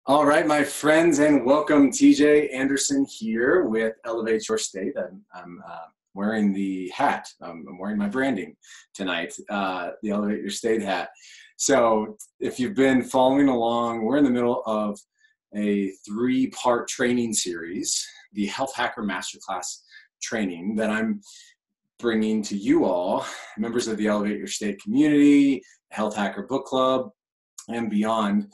All right, my friends, and welcome. TJ Anderson here with Elevate Your State. I'm wearing the hat. I'm wearing my branding tonight, the Elevate Your State hat. So if you've been following along, we're in the middle of a 3-part training series, the Health Hacker Masterclass training that I'm bringing to you all, members of the Elevate Your State community, Health Hacker Book Club, and beyond,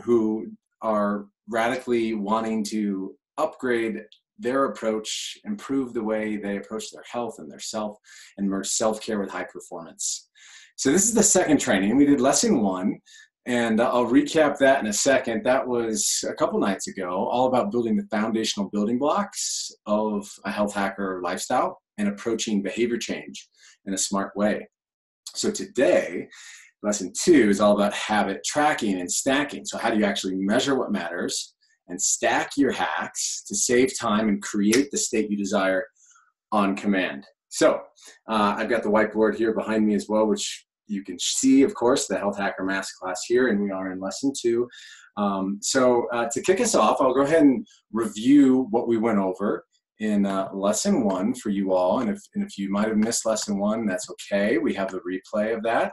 who are radically wanting to upgrade their approach, improve the way they approach their health and their self, and merge self-care with high performance. So this is the second training. We did lesson 1, and I'll recap that in a second. That was a couple nights ago, all about building the foundational building blocks of a health hacker lifestyle and approaching behavior change in a smart way. So today, lesson 2 is all about habit tracking and stacking. So how do you actually measure what matters and stack your hacks to save time and create the state you desire on command? So I've got the whiteboard here behind me as well, which you can see, of course, the Health Hacker Masterclass here, and we are in lesson 2. To kick us off, I'll go ahead and review what we went over in lesson 1 for you all. And if you might have missed lesson 1, that's okay. We have the replay of that.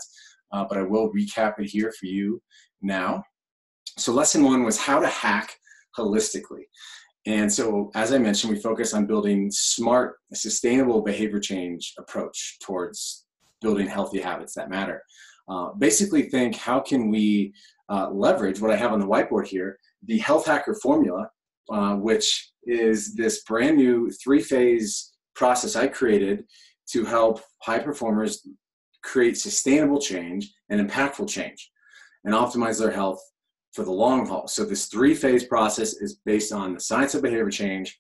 But I will recap it here for you now. So lesson 1 was how to hack holistically. And so, as I mentioned, we focus on building smart, sustainable behavior change approach towards building healthy habits that matter. Basically think, how can we leverage what I have on the whiteboard here, the Health Hacker formula, which is this brand new 3-phase process I created to help high performers create sustainable change and impactful change and optimize their health for the long haul. So this 3-phase process is based on the science of behavior change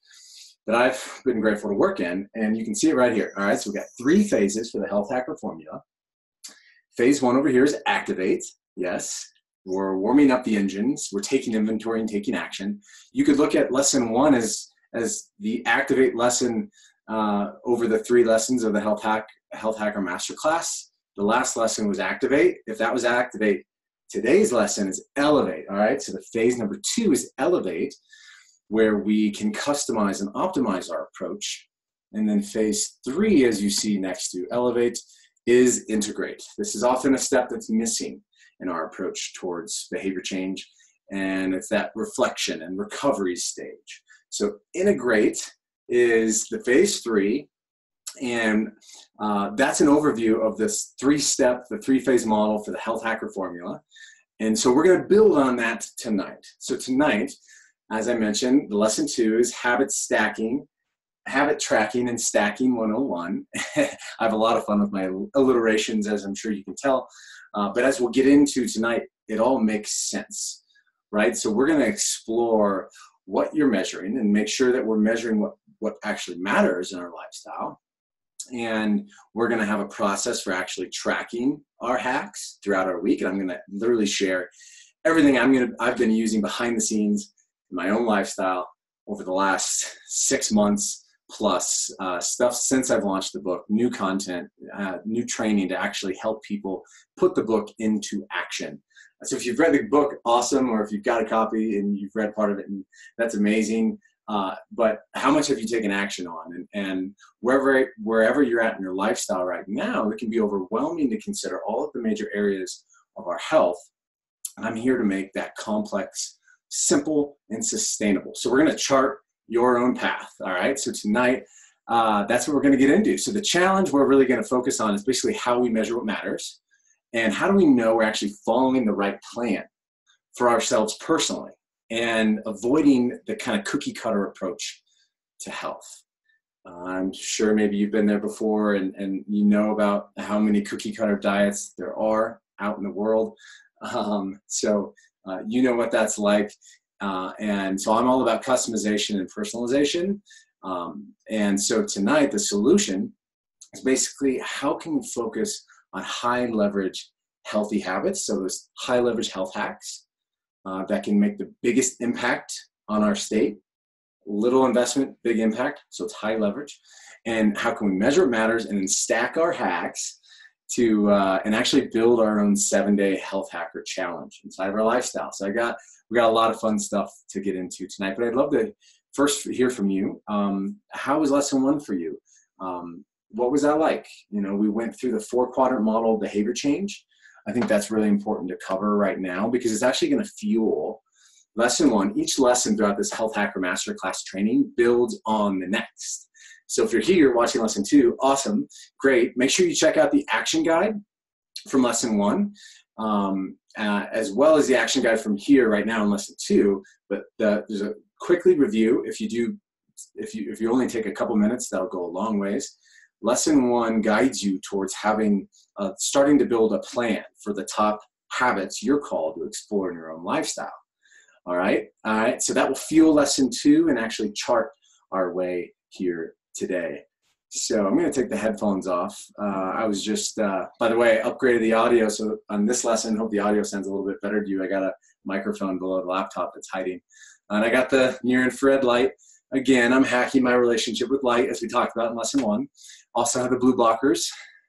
that I've been grateful to work in, and you can see it right here. All right, so we've got 3 phases for the Health Hacker formula. Phase 1 over here is activate. Yes, we're warming up the engines. We're taking inventory and taking action. You could look at lesson 1 as the activate lesson over the 3 lessons of the Health Hacker Masterclass. The last lesson was activate. If that was activate, today's lesson is elevate. All right, so the phase number 2 is elevate, where we can customize and optimize our approach. And then phase 3, as you see next to elevate, is integrate. This is often a step that's missing in our approach towards behavior change, and it's that reflection and recovery stage. So integrate is the phase 3, and that's an overview of this 3-step, the 3-phase model for the Health Hacker formula. And so we're going to build on that tonight. So tonight, as I mentioned, the lesson 2 is habit stacking, habit tracking and stacking 101. I have a lot of fun with my alliterations, as I'm sure you can tell. But as we'll get into tonight, it all makes sense, right? So we're going to explore what you're measuring and make sure that we're measuring what actually matters in our lifestyle. And we're going to have a process for actually tracking our hacks throughout our week. And I'm going to literally share everything I've been using behind the scenes in my own lifestyle over the last 6 months plus, stuff since I've launched the book, new content, new training to actually help people put the book into action. So if you've read the book, awesome. Or if you've got a copy and you've read part of it, and that's amazing. But how much have you taken action on? And wherever you're at in your lifestyle right now, it can be overwhelming to consider all of the major areas of our health. I'm here to make that complex simple and sustainable. So we're going to chart your own path. All right. So tonight, that's what we're going to get into. So the challenge we're really going to focus on is basically how we measure what matters, and how do we know we're actually following the right plan for ourselves personally, and avoiding the kind of cookie cutter approach to health. I'm sure maybe you've been there before, and you know about how many cookie cutter diets there are out in the world. You know what that's like. And so I'm all about customization and personalization. And so tonight, the solution is basically, how can we focus on high leverage healthy habits? So those high leverage health hacks that can make the biggest impact on our state. Little investment, big impact. So it's high leverage. And how can we measure what matters and then stack our hacks and actually build our own 7-day health hacker challenge inside of our lifestyle. So we got a lot of fun stuff to get into tonight, but I'd love to first hear from you. How was lesson 1 for you? What was that like? You know, we went through the 4-quadrant model of behavior change. I think that's really important to cover right now because it's actually going to fuel lesson 1. Each lesson throughout this Health Hacker Masterclass training builds on the next. So if you're here watching lesson 2, awesome, great. Make sure you check out the action guide from lesson 1, as well as the action guide from here right now in lesson 2. But there's a quickly review. If you only take a couple minutes, that'll go a long ways. Lesson 1 guides you towards starting to build a plan for the top habits you're called to explore in your own lifestyle. All right. So that will fuel lesson 2 and actually chart our way here today. So I'm going to take the headphones off. I was just, by the way, upgraded the audio. So on this lesson, hope the audio sounds a little bit better to you. I got a microphone below the laptop that's hiding. And I got the near infrared light. Again, I'm hacking my relationship with light, as we talked about in lesson 1. Also have the blue blockers,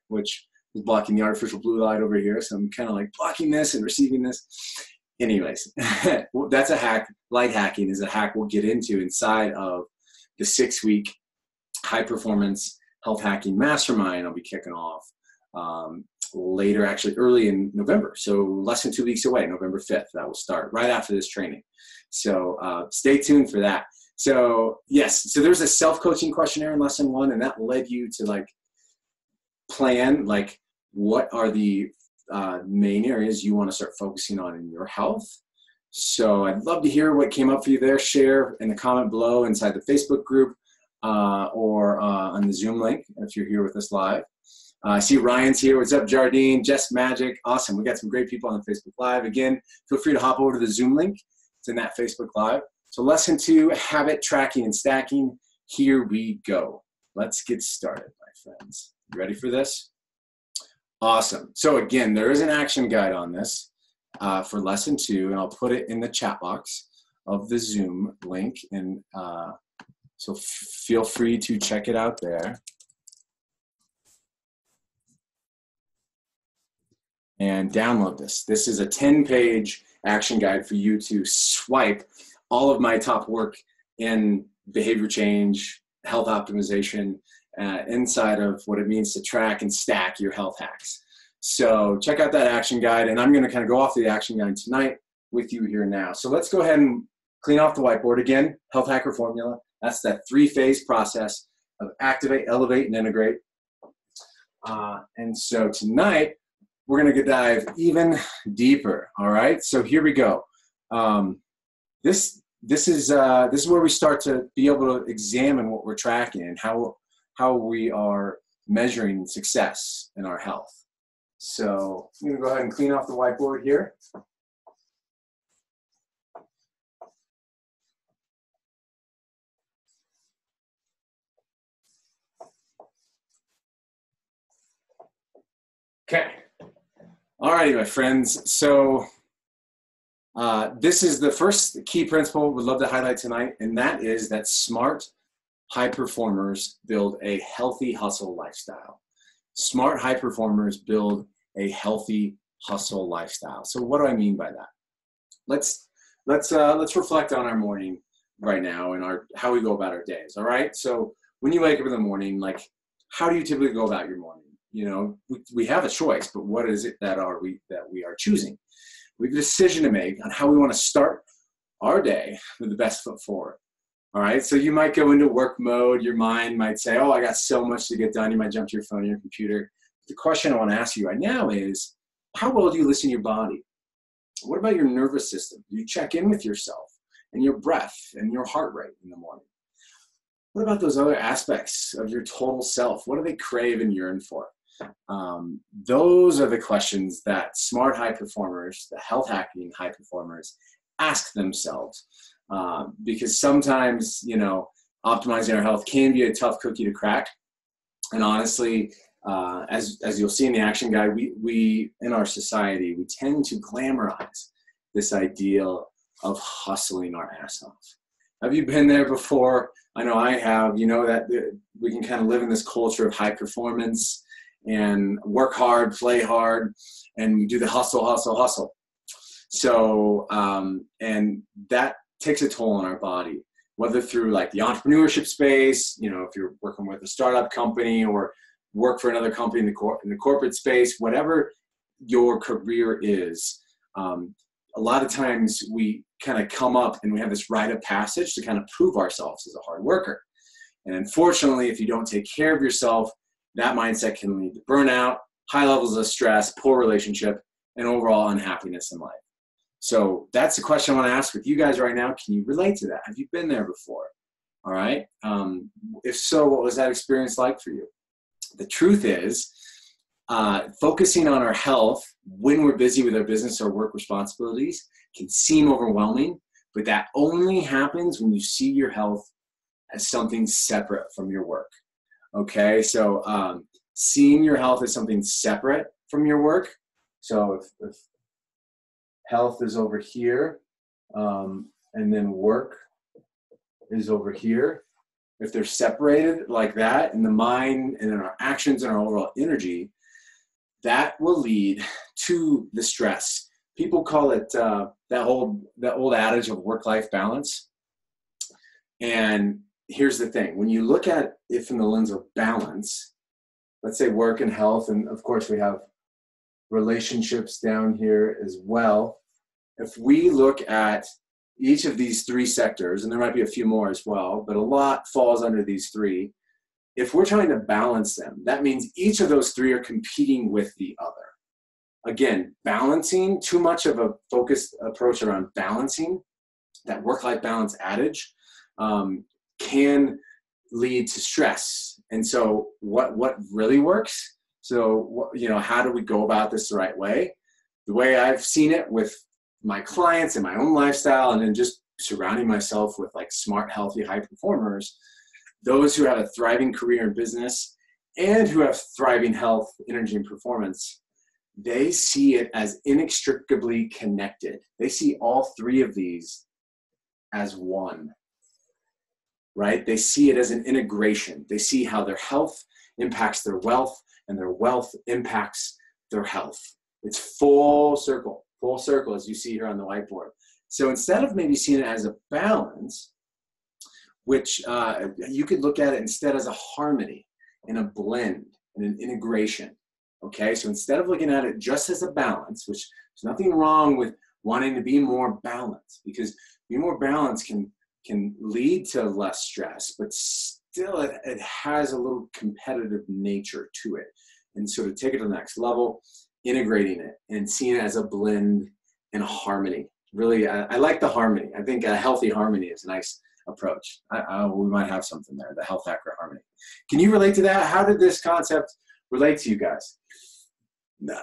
which is blocking the artificial blue light over here. So I'm kind of like blocking this and receiving this. Anyways, that's a hack. Light hacking is a hack we'll get into inside of the 6-week high performance health hacking mastermind I'll be kicking off later, actually early in November. So less than 2 weeks away, November 5th, that will start right after this training. So stay tuned for that. So yes, so there's a self-coaching questionnaire in lesson 1, and that led you to like plan, like what are the main areas you want to start focusing on in your health. So I'd love to hear what came up for you there. Share in the comment below inside the Facebook group or on the Zoom link if you're here with us live. I see Ryan's here. What's up, Jardine? Jess Magic. Awesome. We got some great people on the Facebook Live. Again, feel free to hop over to the Zoom link. It's in that Facebook Live. So lesson 2, habit tracking and stacking. Here we go. Let's get started, my friends. You ready for this? Awesome. So again, there is an action guide on this for lesson 2, and I'll put it in the chat box of the Zoom link. And so feel free to check it out there. And download this. This is a 10-page action guide for you to swipe all of my top work in behavior change, health optimization, inside of what it means to track and stack your health hacks. So check out that action guide, and I'm going to kind of go off the action guide tonight with you here now. So let's go ahead and clean off the whiteboard again. Health hacker formula. That's that 3-phase process of activate, elevate, and integrate. And so tonight, we're going to dive even deeper. All right. So here we go. This is where we start to be able to examine what we're tracking and how we are measuring success in our health. So I'm going to go ahead and clean off the whiteboard here. Okay. All righty, my friends. So this is the first key principle we'd love to highlight tonight, and that is that smart high performers build a healthy hustle lifestyle. Smart high performers build a healthy hustle lifestyle. So what do I mean by that? Let's reflect on our morning right now and how we go about our days. All right. So when you wake up in the morning, like how do you typically go about your morning? You know, we have a choice, but what is it that we are choosing? We have a decision to make on how we want to start our day with the best foot forward. All right. So you might go into work mode. Your mind might say, oh, I got so much to get done. You might jump to your phone or your computer. The question I want to ask you right now is, how well do you listen to your body? What about your nervous system? Do you check in with yourself and your breath and your heart rate in the morning? What about those other aspects of your total self? What do they crave and yearn for? Those are the questions that smart high performers, the health hacking high performers, ask themselves. Because sometimes, you know, optimizing our health can be a tough cookie to crack. And honestly, as you'll see in the action guide, we in our society, we tend to glamorize this ideal of hustling our ass off. Have you been there before? I know I have. You know that we can kind of live in this culture of high performance and work hard, play hard, and we do the hustle, hustle, hustle. So, and that takes a toll on our body, whether through like the entrepreneurship space, you know, if you're working with a startup company or work for another company in the corporate space, whatever your career is. A lot of times we kind of come up and we have this rite of passage to kind of prove ourselves as a hard worker. And unfortunately, if you don't take care of yourself, that mindset can lead to burnout, high levels of stress, poor relationship, and overall unhappiness in life. So that's the question I want to ask with you guys right now. Can you relate to that? Have you been there before? All right. If so, what was that experience like for you? The truth is, focusing on our health when we're busy with our business or work responsibilities can seem overwhelming, but that only happens when you see your health as something separate from your work. Okay, so seeing your health as something separate from your work. So if health is over here, and then work is over here, if they're separated like that in the mind and in our actions and our overall energy, that will lead to the stress. People call it that old adage of work-life balance. And here's the thing: when you look at it from the lens of balance, let's say work and health, and of course we have relationships down here as well. If we look at each of these three sectors, and there might be a few more as well, but a lot falls under these three. If we're trying to balance them, that means each of those three are competing with the other. Again, balancing, too much of a focused approach around balancing, that work-life balance adage, can lead to stress. And so what really works? So, how do we go about this the right way? The way I've seen it with my clients and my own lifestyle, and then just surrounding myself with like smart, healthy, high performers, those who have a thriving career in business and who have thriving health, energy, and performance, they see it as inextricably connected. They see all three of these as one, right? They see it as an integration. They see how their health impacts their wealth and their wealth impacts their health. It's full circle, as you see here on the whiteboard. So instead of maybe seeing it as a balance, which you could look at it instead as a harmony and a blend and an integration. Okay, so instead of looking at it just as a balance, which there's nothing wrong with wanting to be more balanced, because being more balanced can lead to less stress, but still it has a little competitive nature to it. And so to take it to the next level, integrating it and seeing it as a blend and a harmony. Really, I like the harmony. I think a healthy harmony is a nice approach. We might have something there, the health hacker harmony. Can you relate to that? How did this concept relate to you guys?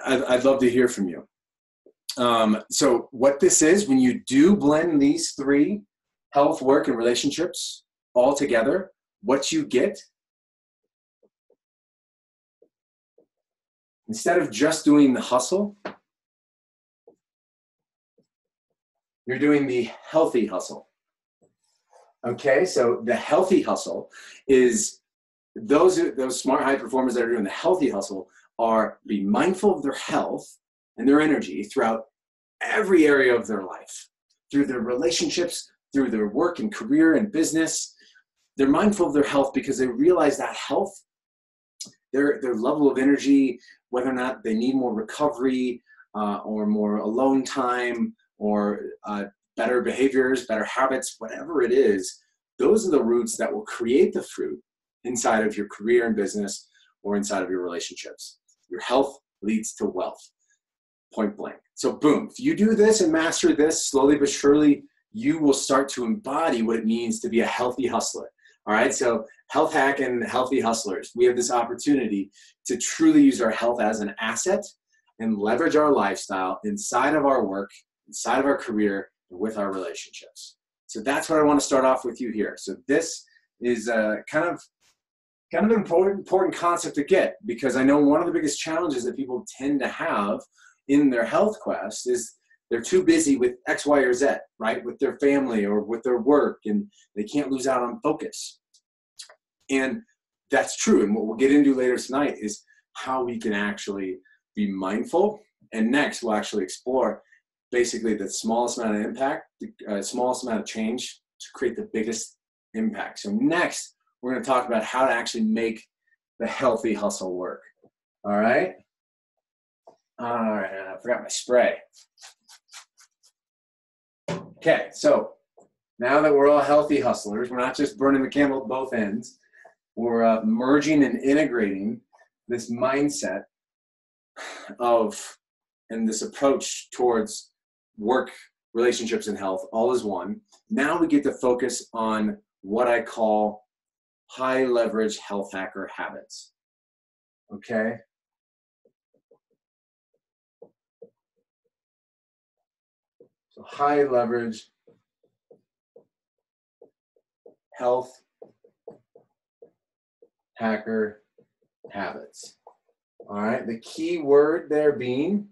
I'd love to hear from you. So what this is, when you do blend these three, health, work, and relationships all together, what you get, instead of just doing the hustle, you're doing the healthy hustle. Okay, so the healthy hustle is those smart high performers that are doing the healthy hustle are be mindful of their health and their energy throughout every area of their life, through their relationships, through their work and career and business. They're mindful of their health because they realize that health, their level of energy, whether or not they need more recovery or more alone time or better behaviors, better habits, whatever it is, those are the roots that will create the fruit inside of your career and business or inside of your relationships. Your health leads to wealth, point blank. So boom, if you do this and master this slowly but surely, you will start to embody what it means to be a healthy hustler. All right, so health hack and healthy hustlers, we have this opportunity to truly use our health as an asset and leverage our lifestyle inside of our work, inside of our career, and with our relationships. So that's what I want to start off with you here. So this is kind of an important concept to get, because I know one of the biggest challenges that people tend to have in their health quest is they're too busy with X, Y, or Z, right? With their family or with their work, and they can't lose out on focus. And that's true. And what we'll get into later tonight is how we can actually be mindful. And next, we'll actually explore basically the smallest amount of impact, the smallest amount of change to create the biggest impact. So next, we're going to talk about how to actually make the healthy hustle work. All right. All right. I forgot my spray. Okay. So now that we're all healthy hustlers, we're not just burning the candle at both ends. We're merging and integrating this mindset of, and this approach towards work, relationships, and health all as one. Now we get to focus on what I call high leverage health hacker habits. Okay. So high leverage health hacker habits. All right. The key word there being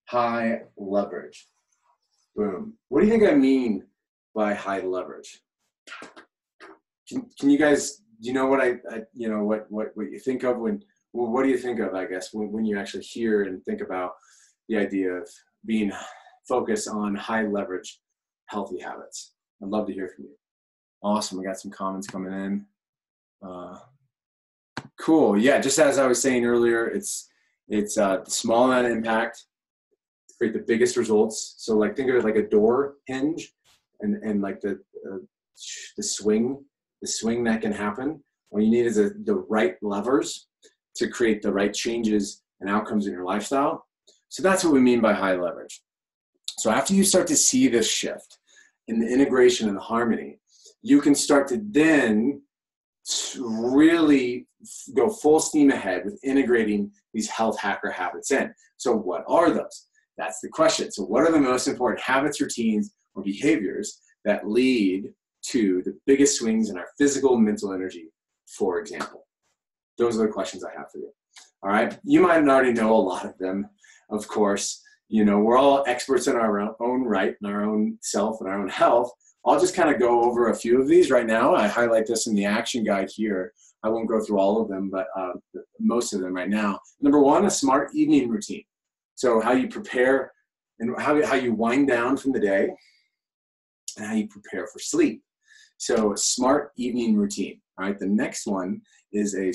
high leverage. Boom. What do you think I mean by high leverage? Can you guys, do you know what what you think of when, well, what do you think of, I guess, when you actually hear and think about the idea of being focused on high leverage healthy habits? I'd love to hear from you. Awesome. We got some comments coming in. Cool. Yeah. Just as I was saying earlier, it's the small amount of impact to create the biggest results. So like, think of it like a door hinge and like the swing that can happen. What you need is the right levers to create the right changes and outcomes in your lifestyle. So that's what we mean by high leverage. So after you start to see this shift in the integration and the harmony, you can start to then really go full steam ahead with integrating these health hacker habits in. So what are those? That's the question. So what are the most important habits, routines, or behaviors that lead to the biggest swings in our physical and mental energy, for example? Those are the questions I have for you. All right. You might already know a lot of them, of course. You know, we're all experts in our own right, in our own self and our own health. I'll just kind of go over a few of these right now. I highlight this in the action guide here. I won't go through all of them, but most of them right now. Number one, a smart evening routine. So how you prepare and how you wind down from the day and how you prepare for sleep. So a smart evening routine. All right. The next one is a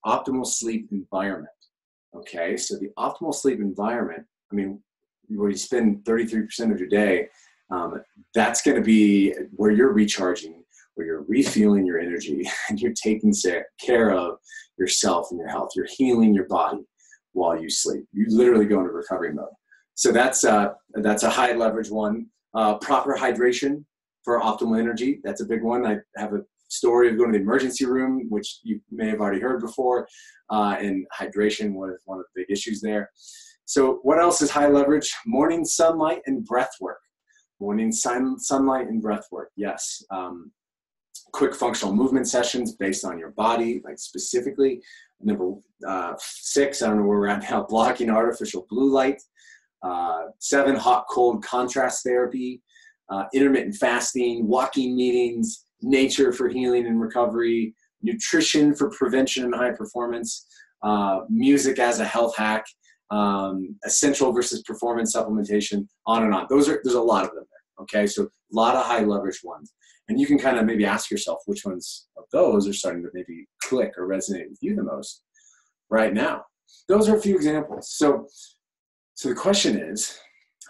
optimal sleep environment. Okay. So the optimal sleep environment, I mean, where you spend 33% of your day, that's going to be where you're recharging, where you're refueling your energy, and you're taking care of yourself and your health. You're healing your body while you sleep. You literally go into recovery mode. So that's a high leverage one. Proper hydration for optimal energy. That's a big one. I have a story of going to the emergency room, which you may have already heard before, and hydration was one of the big issues there. So what else is high leverage? Morning sunlight and breath work. Morning sunlight and breath work, yes. Quick functional movement sessions based on your body, like specifically. Number 6, I don't know where we're at now, blocking artificial blue light. 7, hot cold contrast therapy. Intermittent fasting, walking meetings, nature for healing and recovery, nutrition for prevention and high performance, music as a health hack, essential versus performance supplementation, on and on. There's a lot of them there. Okay, so a lot of high leverage ones. And you can kind of maybe ask yourself which ones of those are starting to maybe click or resonate with you the most right now. Those are a few examples. So the question is,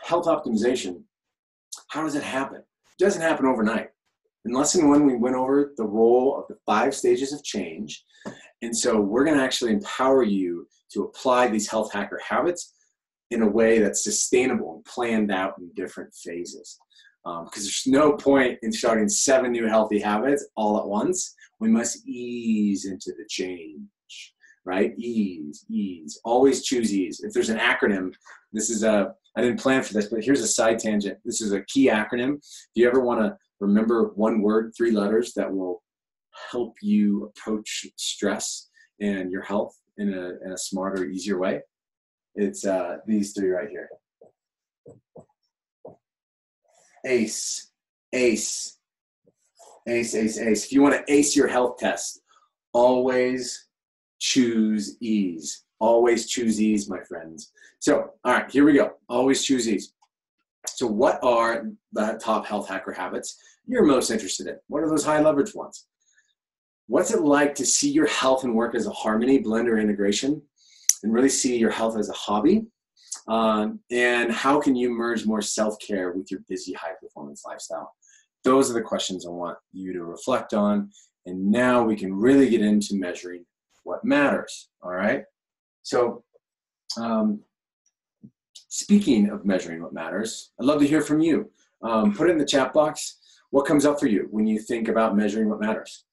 health optimization, how does it happen? It doesn't happen overnight. In lesson 1, we went over the role of the 5 stages of change. And so we're going to actually empower you to apply these health hacker habits in a way that's sustainable and planned out in different phases. Because there's no point in starting 7 new healthy habits all at once. We must ease into the change, right? Ease. Always choose ease. If there's an acronym, this is I didn't plan for this, but here's a side tangent. This is a key acronym. If you ever want to remember one word, 3 letters that will help you approach stress and your health in a smarter, easier way, it's these 3 right here. ACE. If you want to ace your health test, always choose ease. Always choose ease, my friends. So, all right, here we go. Always choose ease. So what are the top health hacker habits you're most interested in? What are those high leverage ones? What's it like to see your health and work as a harmony, blend, or integration, and really see your health as a hobby? And how can you merge more self-care with your busy high-performance lifestyle? Those are the questions I want you to reflect on. And now we can really get into measuring what matters, all right? So speaking of measuring what matters, I'd love to hear from you. Put it in the chat box. What comes up for you when you think about measuring what matters?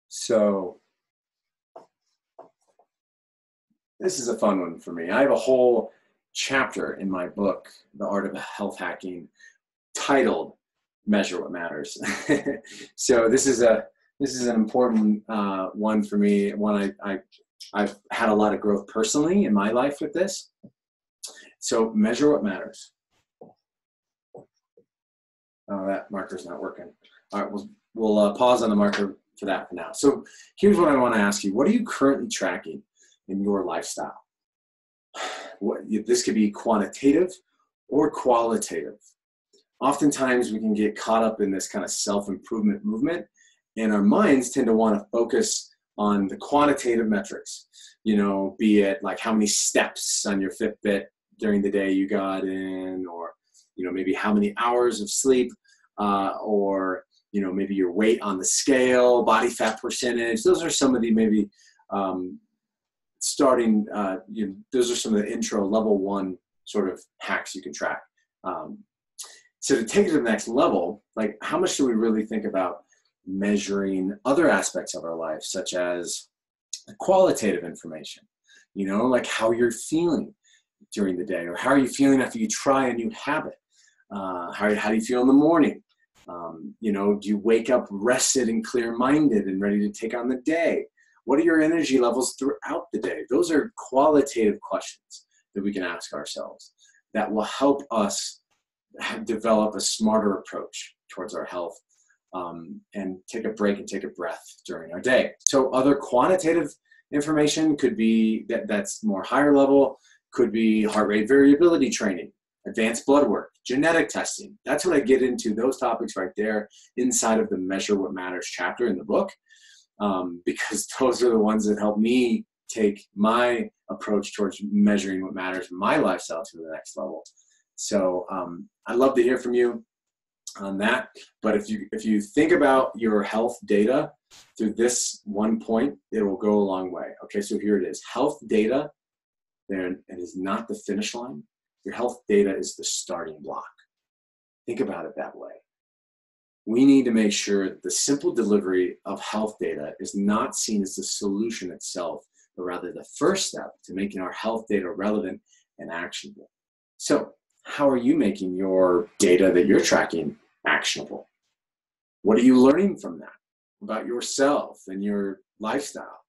So this is a fun one for me. I have a whole chapter in my book, The Art of Health Hacking, titled Measure What Matters. So this is an important one for me. One I've had a lot of growth personally in my life with this. So measure what matters. Oh, that marker's not working. All right, we'll pause on the marker for that for now. So here's what I want to ask you. What are you currently tracking in your lifestyle? This could be quantitative or qualitative. Oftentimes we can get caught up in this kind of self-improvement movement, and our minds tend to want to focus on the quantitative metrics, you know, be it like how many steps on your Fitbit during the day you got in, or, you know, maybe how many hours of sleep, or, you know, maybe your weight on the scale, body fat percentage. Those are some of the maybe those are some of the intro level one sort of hacks you can track. So to take it to the next level, like how much do we really think about measuring other aspects of our life, such as qualitative information, you know, like how you're feeling during the day, or how are you feeling after you try a new habit? How do you feel in the morning? You know, do you wake up rested and clear-minded and ready to take on the day? What are your energy levels throughout the day? Those are qualitative questions that we can ask ourselves that will help us develop a smarter approach towards our health, and take a break and take a breath during our day. So other quantitative information could be that's more higher level, could be heart rate variability training, advanced blood work, genetic testing. That's what I get into, those topics right there inside of the Measure What Matters chapter in the book, because those are the ones that help me take my approach towards measuring what matters in my lifestyle to the next level. So I'd love to hear from you on that. But if you think about your health data through this one point, it will go a long way. Okay, so here it is. Health data, there, it is not the finish line. Your health data is the starting block. Think about it that way. We need to make sure that the simple delivery of health data is not seen as the solution itself, but rather the first step to making our health data relevant and actionable. So how are you making your data that you're tracking actionable? What are you learning from that about yourself and your lifestyle?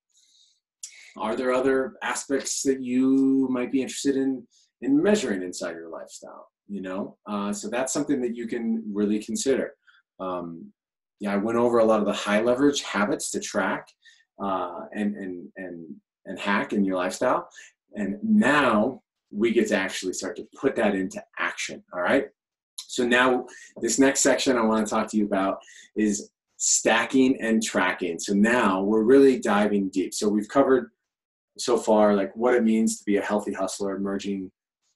Are there other aspects that you might be interested in measuring inside your lifestyle? You know, so that's something that you can really consider. Yeah, I went over a lot of the high leverage habits to track and hack in your lifestyle, and now we get to actually start to put that into action. All right. So now this next section I want to talk to you about is stacking and tracking. So now we're really diving deep. So we've covered so far like what it means to be a healthy hustler, merging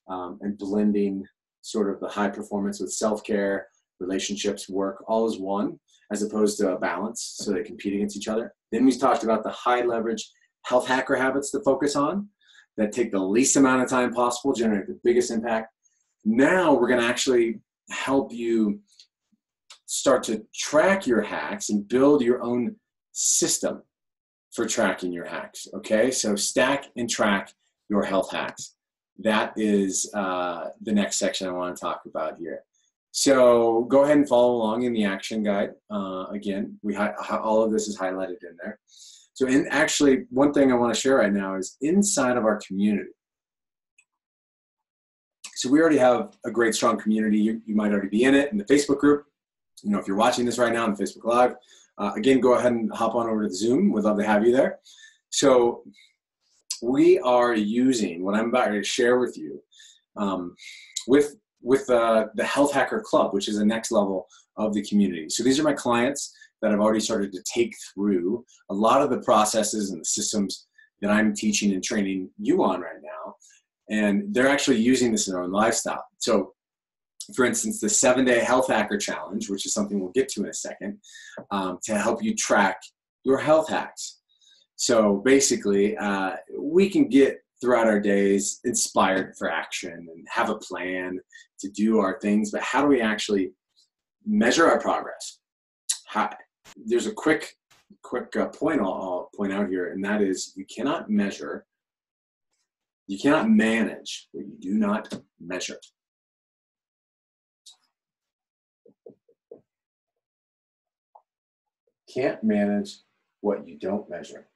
and blending sort of the high performance with self-care, relationships, work, all as one, as opposed to a balance, so they compete against each other. Then we talked about the high leverage health hacker habits to focus on that take the least amount of time possible, generate the biggest impact. Now we're going to actually help you start to track your hacks and build your own system for tracking your hacks. Okay, so stack and track your health hacks. That is the next section I want to talk about here. So go ahead and follow along in the action guide. Again, all of this is highlighted in there. So actually, one thing I want to share right now is inside of our community. So we already have a great, strong community. You might already be in it, in the Facebook group. if you're watching this right now on Facebook Live, again, go ahead and hop on over to the Zoom. We'd love to have you there. So we are using what I'm about to share with you with the Health Hacker Club, which is the next level of the community. So these are my clients that I've already started to take through a lot of the processes and the systems that I'm teaching and training you on right now. And they're actually using this in their own lifestyle. So for instance, the 7-Day Health Hacker Challenge, which is something we'll get to in a second, to help you track your health hacks. So basically, we can get throughout our days inspired for action and have a plan to do our things, but how do we actually measure our progress? There's a quick point I'll point out here, and that is you cannot manage what you do not measure. Can't manage what you don't measure.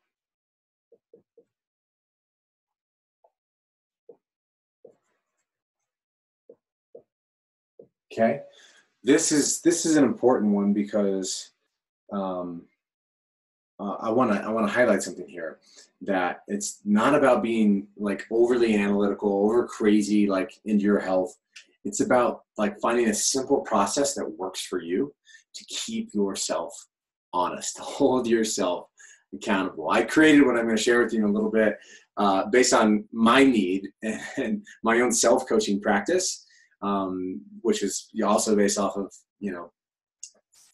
Okay, this is an important one because I want to highlight something here, that it's not about being like overly analytical, over crazy, like into your health. It's about like finding a simple process that works for you to keep yourself honest, to hold yourself accountable. I created what I'm going to share with you in a little bit based on my need and my own self-coaching practice, which is also based off of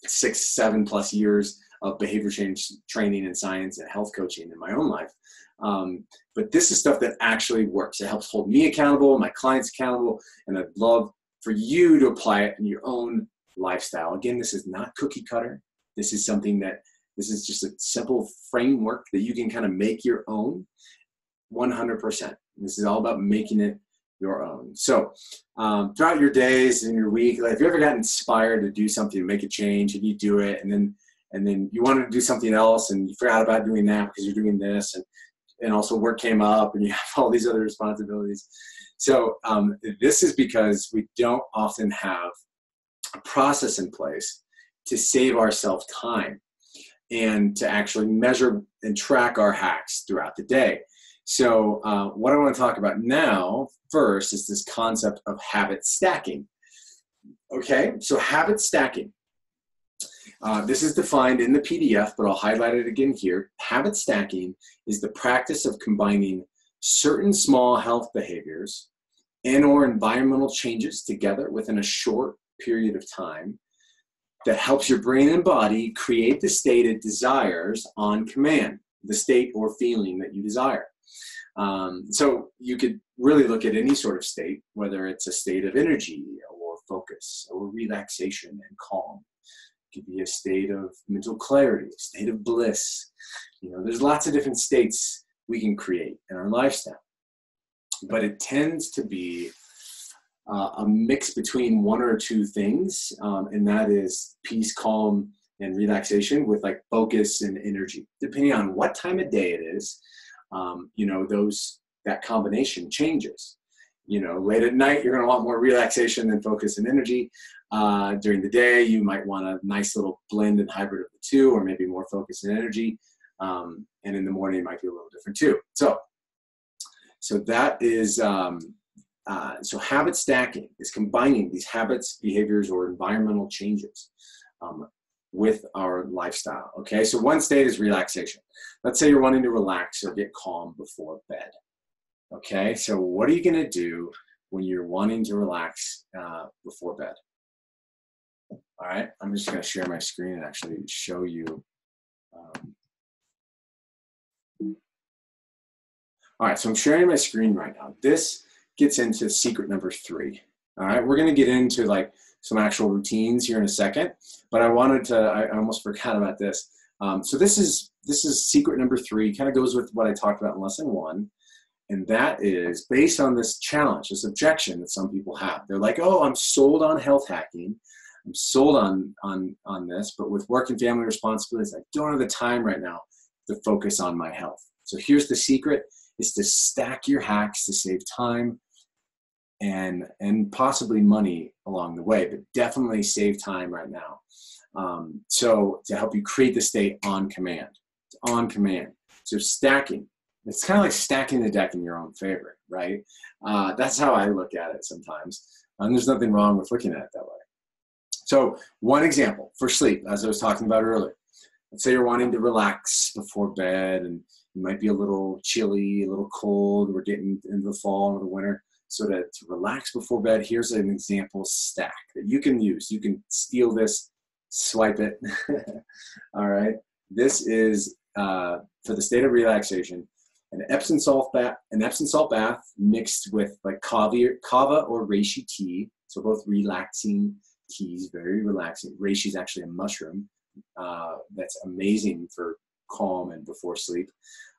6-7+ years of behavior change training and science and health coaching in my own life. But this is stuff that actually works. It helps hold me accountable, my clients accountable, and I'd love for you to apply it in your own lifestyle. Again, this is not cookie cutter. This is just a simple framework that you can kind of make your own 100%. This is all about making it your own. So throughout your days and your week, like, if you ever got inspired to do something, to make a change, and you do it, and then you wanted to do something else and you forgot about doing that because you're doing this, and also work came up and you have all these other responsibilities. So this is because we don't often have a process in place to save ourselves time and to actually measure and track our hacks throughout the day. So what I want to talk about now first is this concept of habit stacking. Okay, so habit stacking. This is defined in the PDF, but I'll highlight it again here. Habit stacking is the practice of combining certain small health behaviors and/or environmental changes together within a short period of time that helps your brain and body create the state it desires on command, the state or feeling that you desire. So you could really look at any sort of state, whether it's a state of energy or focus or relaxation and calm. It could be a state of mental clarity, a state of bliss. There's lots of different states we can create in our lifestyle, but it tends to be a mix between one or two things, and that is peace, calm, and relaxation with like focus and energy. Depending on what time of day it is, that combination changes. Late at night, you're going to want more relaxation than focus and energy. During the day, you might want a nice little blend and hybrid of the two, or maybe more focus and energy. And in the morning, it might be a little different too. So that is, so habit stacking is combining these habits, behaviors, or environmental changes with our lifestyle. Okay, so one state is relaxation. Let's say you're wanting to relax or get calm before bed. Okay, so what are you going to do when you're wanting to relax before bed? All right, I'm just going to share my screen and actually show you. All right, so I'm sharing my screen right now. This gets into secret number 3. All right, we're going to get into like some actual routines here in a second, but I almost forgot about this. So this is secret number 3, kind of goes with what I talked about in lesson 1. And that is based on this challenge, this objection that some people have. They're like, oh, I'm sold on health hacking. I'm sold on this, but with work and family responsibilities, I don't have the time right now to focus on my health. So here's the secret, is to stack your hacks to save time and possibly money along the way, but definitely save time right now. So to help you create the state on command. It's on command. So stacking. It's kind of like stacking the deck in your own favor, right? That's how I look at it sometimes. And there's nothing wrong with looking at it that way. So one example for sleep, as I was talking about earlier. Let's say you're wanting to relax before bed and you might be a little chilly, a little cold. We're getting into the fall or the winter. So to relax before bed, here's an example stack that you can use. You can steal this, swipe it. All right. This is for the state of relaxation. An Epsom salt bath mixed with like kava or reishi tea. So both relaxing teas, very relaxing. Reishi is actually a mushroom that's amazing for calm and before sleep.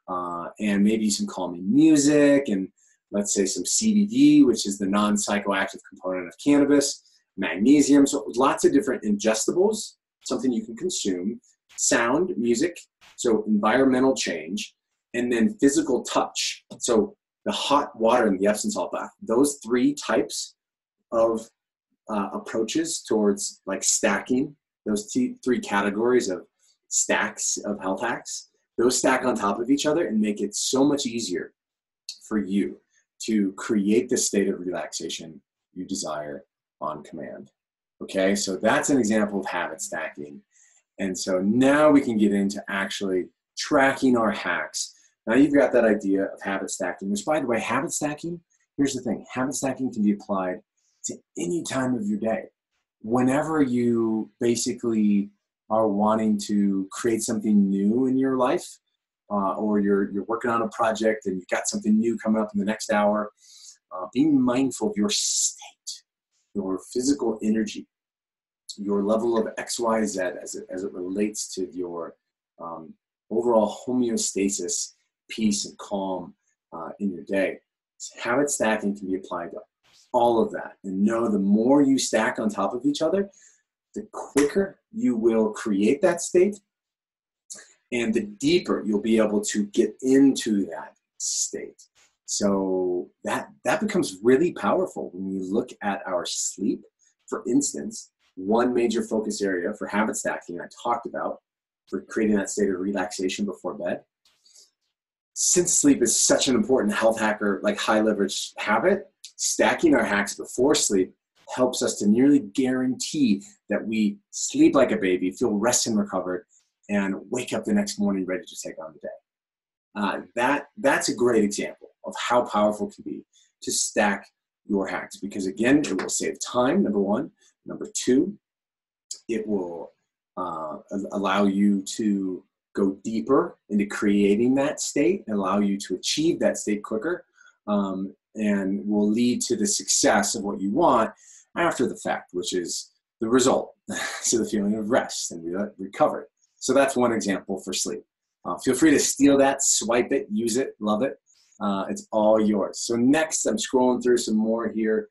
And maybe some calming music, and let's say some CBD, which is the non-psychoactive component of cannabis, magnesium. So lots of different ingestibles, something you can consume, sound, music, so environmental change, and then physical touch. So the hot water and the Epsom salt bath, those three types of approaches towards like stacking, those three categories of stacks of health hacks, those stack on top of each other and make it so much easier for you to create the state of relaxation you desire on command. Okay, so that's an example of habit stacking. And so now we can get into actually tracking our hacks. Now you've got that idea of habit stacking, which, by the way, habit stacking, here's the thing, habit stacking can be applied to any time of your day. Whenever you basically are wanting to create something new in your life, or you're working on a project and you've got something new coming up in the next hour, being mindful of your state, your physical energy, your level of X, Y, Z as it relates to your overall homeostasis, peace, and calm in your day. Habit stacking can be applied to all of that. And know the more you stack on top of each other, the quicker you will create that state, and the deeper you'll be able to get into that state. So that becomes really powerful when we look at our sleep. For instance, one major focus area for habit stacking I talked about for creating that state of relaxation before bed. Since sleep is such an important health hacker, like high leverage habit, stacking our hacks before sleep helps us to nearly guarantee that we sleep like a baby, feel rested and recovered, and wake up the next morning ready to take on the day. That's a great example of how powerful it can be to stack your hacks, because again, it will save time, number one. Number two, it will allow you to go deeper into creating that state and allow you to achieve that state quicker, and will lead to the success of what you want after the fact, which is the result. So the feeling of rest and recovery. So that's one example for sleep. Feel free to steal that, swipe it, use it, love it. It's all yours. So next, I'm scrolling through some more here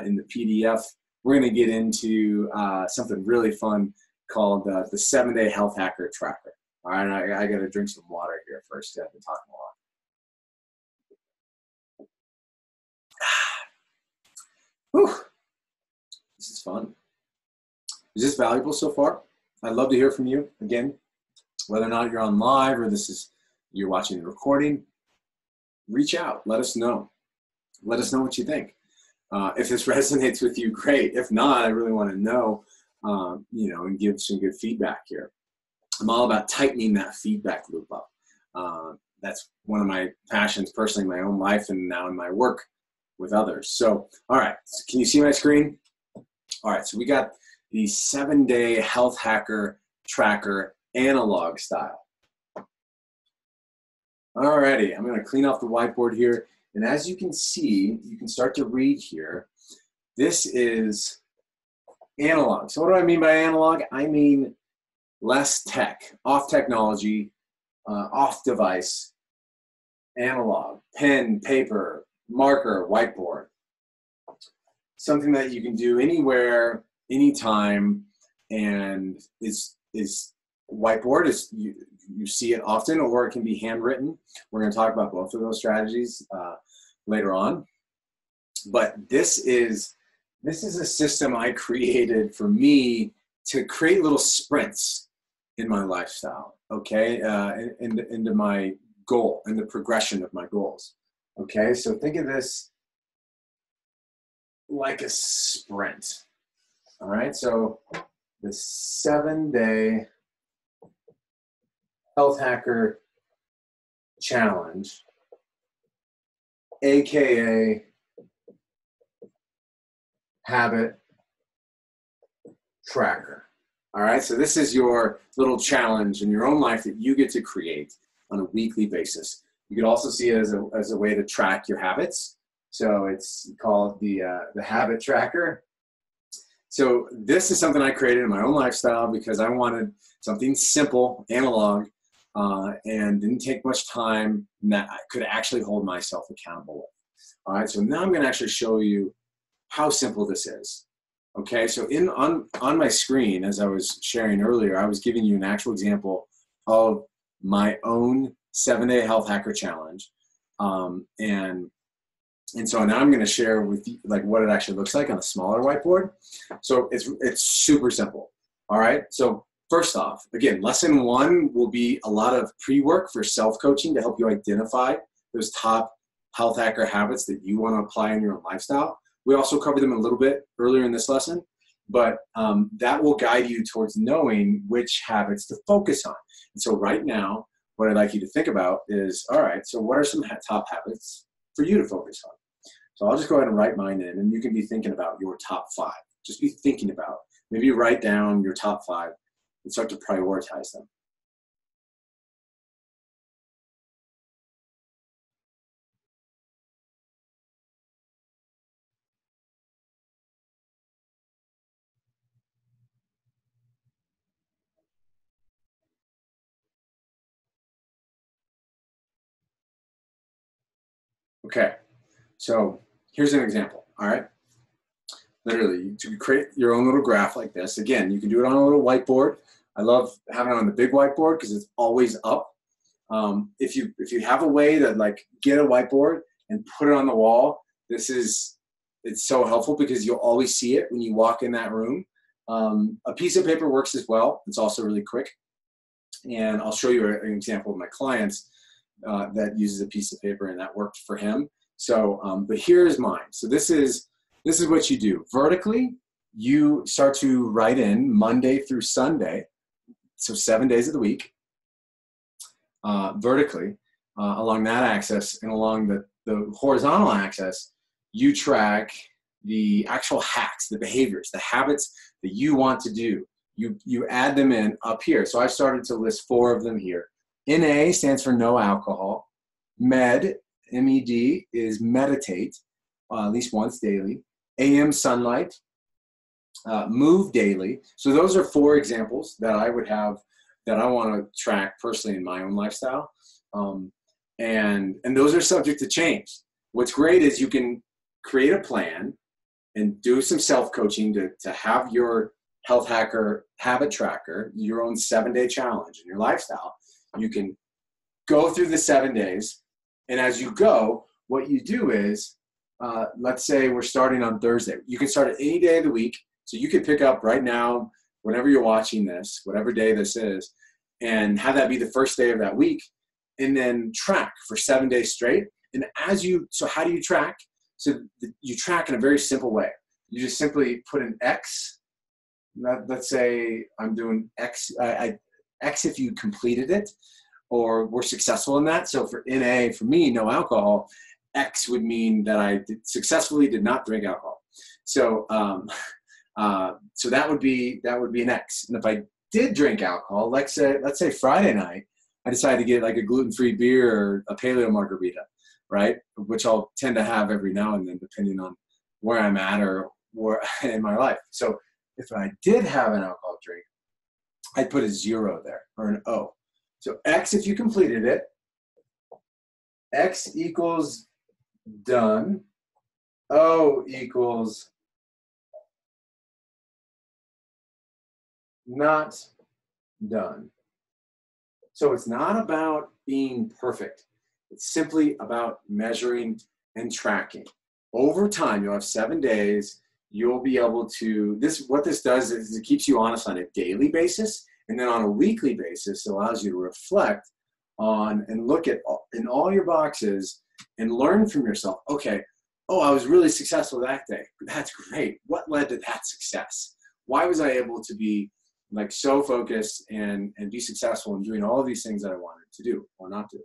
in the PDF. We're going to get into something really fun called the 7-Day Health Hacker Tracker. All right, I got to drink some water here first. I've been talking a lot. Whew. This is fun. Is this valuable so far? I'd love to hear from you. Again, whether or not you're on live or you're watching the recording, reach out. Let us know. Let us know what you think. If this resonates with you, great. If not, I really want to know, and give some good feedback here. I'm all about tightening that feedback loop up. That's one of my passions personally in my own life and now in my work with others. So, all right, so can you see my screen? All right, so we got the 7-Day Health Hacker Tracker analog style. All righty, I'm going to clean off the whiteboard here. And as you can see, you can start to read here. This is analog. So what do I mean by analog? I mean less tech, off technology, off device, analog, pen, paper, marker, whiteboard. Something that you can do anywhere, anytime, and is whiteboard is you see it often, or it can be handwritten. We're going to talk about both of those strategies later on. But this is a system I created for me to create little sprints in my lifestyle, okay, into my goal, in the progression of my goals. Okay, so think of this like a sprint. All right, so the 7-day health hacker challenge, aka habit tracker. All right, so this is your little challenge in your own life that you get to create on a weekly basis. You could also see it as a way to track your habits. So it's called the habit tracker. So this is something I created in my own lifestyle because I wanted something simple, analog, and didn't take much time, and that I could actually hold myself accountable with. All right, so now I'm going to actually show you how simple this is. Okay, so on my screen, as I was sharing earlier, I was giving you an actual example of my own 7-day health hacker challenge, and so now I'm going to share with you like what it actually looks like on a smaller whiteboard. So it's super simple. All right. So first off, again, lesson 1 will be a lot of pre-work for self-coaching to help you identify those top health hacker habits that you want to apply in your own lifestyle. We also covered them a little bit earlier in this lesson, but that will guide you towards knowing which habits to focus on. And so right now, what I'd like you to think about is, all right, so what are some top habits for you to focus on? So I'll just go ahead and write mine in, and you can be thinking about your top 5. Just be thinking about, maybe write down your top 5 and start to prioritize them. Okay, so here's an example, all right? Literally, to create your own little graph like this. Again, you can do it on a little whiteboard. I love having it on the big whiteboard because it's always up. If you have a way to like get a whiteboard and put it on the wall, it's so helpful because you'll always see it when you walk in that room. A piece of paper works as well. It's also really quick. And I'll show you an example of my clients that uses a piece of paper, and that worked for him. So, but here's mine. So this is what you do. Vertically, you start to write in Monday through Sunday, so 7 days of the week, vertically, along that axis, and along the horizontal axis, you track the actual hacks, the behaviors, the habits that you want to do. You add them in up here. So I've started to list 4 of them here. NA stands for no alcohol. MED, M-E-D, is meditate, at least once daily. AM sunlight, move daily. So those are 4 examples that I would have that I want to track personally in my own lifestyle. And those are subject to change. What's great is you can create a plan and do some self-coaching to have your health hacker habit tracker, your own 7-day challenge in your lifestyle. You can go through the 7 days, and as you go, what you do is, let's say we're starting on Thursday. You can start at any day of the week. So you could pick up right now, whenever you're watching this, whatever day this is, and have that be the first day of that week, and then track for 7 days straight. And so how do you track? So you track in a very simple way. You just simply put an X. Let's say I'm doing X, X if you completed it or were successful in that. So for NA, for me, no alcohol, X would mean that I successfully did not drink alcohol. So so that would be an X. And if I did drink alcohol, let's say Friday night, I decided to get like a gluten-free beer or a paleo margarita, right? Which I'll tend to have every now and then, depending on where I'm at or where in my life. So if I did have an alcohol drink, I'd put a 0 there or an O. So X if you completed it, X equals done, O equals not done. So it's not about being perfect. It's simply about measuring and tracking. over time, you'll have 7 days. You'll be able to, what this does is it keeps you honest on a daily basis. And then on a weekly basis, it allows you to reflect on and look at in all your boxes and learn from yourself. Okay, oh, I was really successful that day. That's great. What led to that success? Why was I able to be like so focused and be successful in doing all of these things that I wanted to do or not do?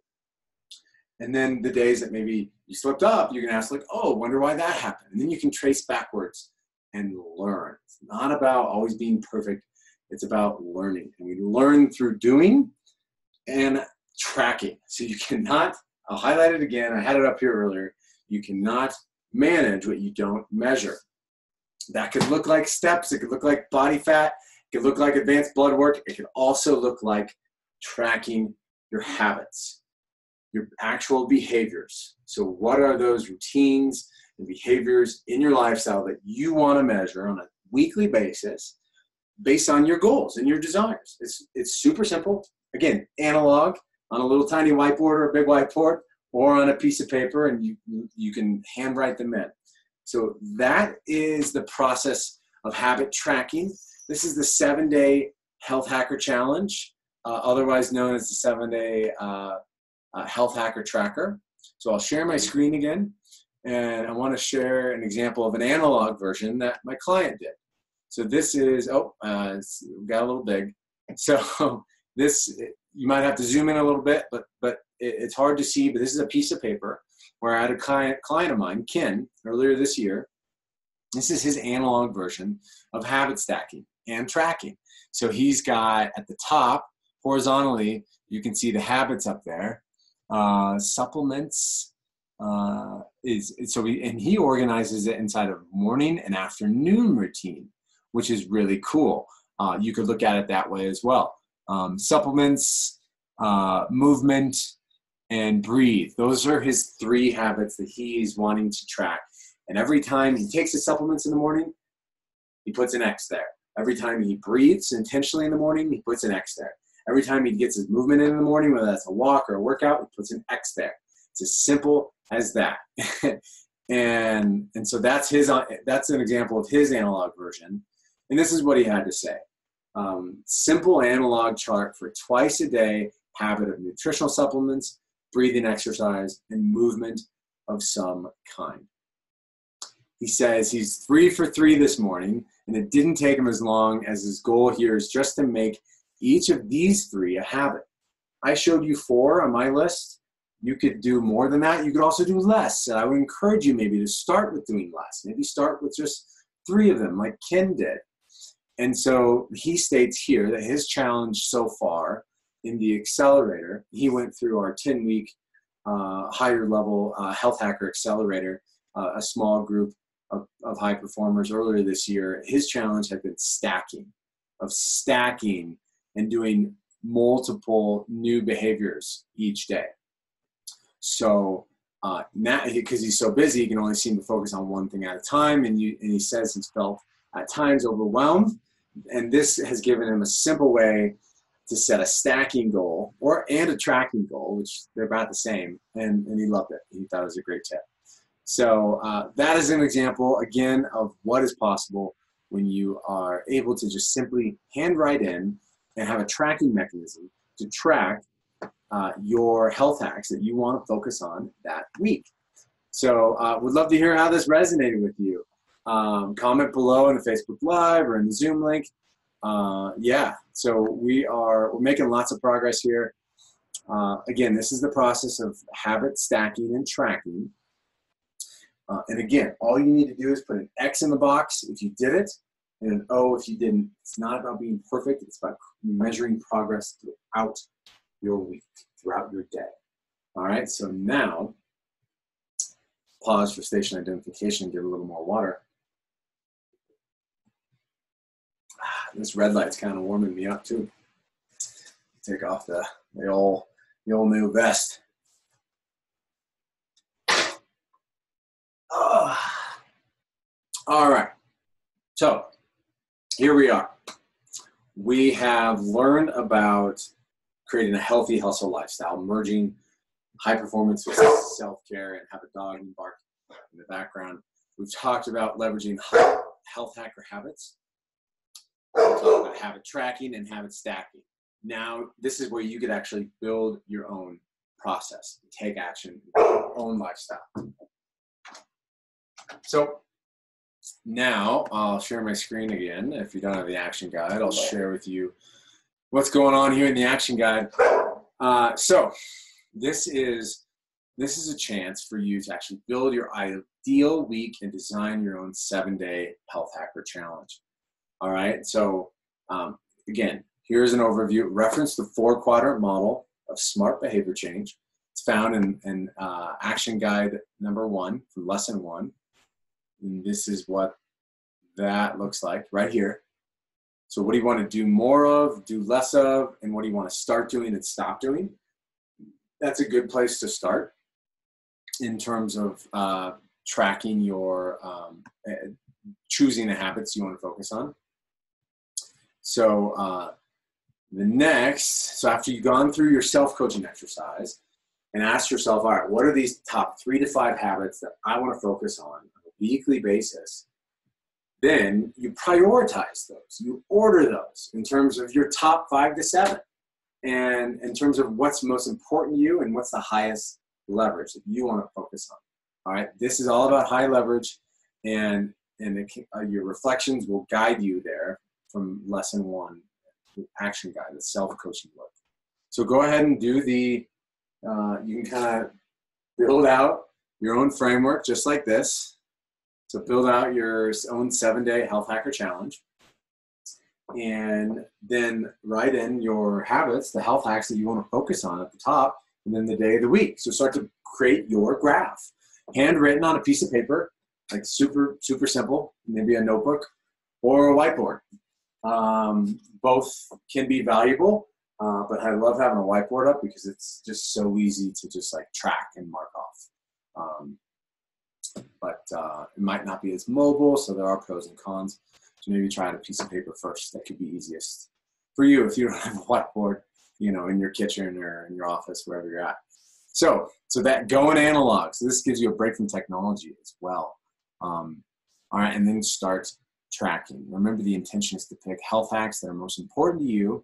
And then the days that maybe you slipped up, you can ask like, oh, wonder why that happened. And then you can trace backwards and learn. It's not about always being perfect. It's about learning. And we learn through doing and tracking. So you cannot, I'll highlight it again. I had it up here earlier. You cannot manage what you don't measure. That could look like steps. It could look like body fat. It could look like advanced blood work. It could also look like tracking your habits, your actual behaviors. So what are those routines and behaviors in your lifestyle that you want to measure on a weekly basis based on your goals and your desires? It's super simple. Again, analog on a little tiny whiteboard or a big whiteboard or on a piece of paper, and you can handwrite them in. So that is the process of habit tracking. This is the 7-day Health Hacker Challenge, otherwise known as the 7-day Health Hacker Tracker. So I'll share my screen again, and I want to share an example of an analog version that my client did. So this is, it's got a little big. So this, you might have to zoom in a little bit, but it's hard to see, but this is a piece of paper where I had a client of mine, Ken, earlier this year. This is his analog version of habit stacking and tracking. So he's got at the top, horizontally, you can see the habits up there. Supplements he organizes it inside of morning and afternoon routine, which is really cool. You could look at it that way as well. Supplements, movement, and breathe. Those are his 3 habits that he's wanting to track. And every time he takes his supplements in the morning, he puts an X there. Every time he breathes intentionally in the morning, he puts an X there. Every time he gets his movement in the morning, whether that's a walk or a workout, he puts an X there. It's as simple as that. and so that's an example of his analog version. And this is what he had to say. Simple analog chart for twice a day habit of nutritional supplements, breathing exercise, and movement of some kind. He says he's 3 for 3 this morning, and it didn't take him as long as his goal here is just to make each of these 3 a habit. I showed you 4 on my list. You could do more than that. You could also do less. And I would encourage you maybe to start with doing less. Maybe start with just 3 of them like Ken did. And so he states here that his challenge so far in the accelerator, he went through our 10-week higher level Health Hacker Accelerator, a small group of high performers earlier this year. His challenge had been stacking and doing multiple new behaviors each day. So now, because he's so busy, he can only seem to focus on one thing at a time. And he says he's felt at times overwhelmed. And this has given him a simple way to set a stacking goal and a tracking goal, which they're about the same. And he loved it. He thought it was a great tip. So that is an example, again, of what is possible when you are able to just simply handwrite in and have a tracking mechanism to track your health hacks that you want to focus on that week. So would love to hear how this resonated with you. Comment below in the Facebook Live or in the Zoom link. So we're making lots of progress here. Again, this is the process of habit stacking and tracking. And again, all you need to do is put an X in the box if you did it, and an O if you didn't. It's not about being perfect. It's about measuring progress throughout your week, throughout your day. All right, so now, pause for station identification and get a little more water. This red light's kind of warming me up too. Take off the old new vest. All right, so here we are. We have learned about creating a healthy hustle lifestyle, merging high performance with self-care, and have a dog and bark in the background. We've talked about leveraging health hacker habits. We've talked about habit tracking and habit stacking. Now, this is where you could actually build your own process, take action, your own lifestyle. So now I'll share my screen again. If you don't have the action guide, I'll share with you what's going on here in the action guide. So this is a chance for you to actually build your ideal week and design your own 7-day health hacker challenge. All right. So again, here's an overview. Reference the 4-quadrant model of smart behavior change. It's found in action guide number 1 from lesson 1. And this is what that looks like right here. So what do you want to do more of, do less of, and what do you want to start doing and stop doing? That's a good place to start in terms of tracking your, choosing the habits you want to focus on. So so after you've gone through your self-coaching exercise and ask yourself, all right, what are these top 3 to 5 habits that I want to focus on a weekly basis? Then you prioritize those. You order those in terms of your top 5 to 7, and in terms of what's most important to you and what's the highest leverage that you want to focus on. All right, this is all about high leverage, and your reflections will guide you there from lesson 1, the action guide, the self-coaching work. So go ahead and do the. You can kind of build out your own framework just like this. So build out your own 7-day health hacker challenge, and then write in your habits, the health hacks that you want to focus on at the top, and then the day of the week. So start to create your graph, handwritten on a piece of paper, like super, super simple, maybe a notebook or a whiteboard. Both can be valuable, but I love having a whiteboard up because it's just so easy to just like track and mark off. But it might not be as mobile, so there are pros and cons. So maybe try a piece of paper first. That could be easiest for you if you don't have a whiteboard, in your kitchen or in your office, wherever you're at. So that going analog. So this gives you a break from technology as well. All right, and then start tracking. Remember, the intention is to pick health hacks that are most important to you.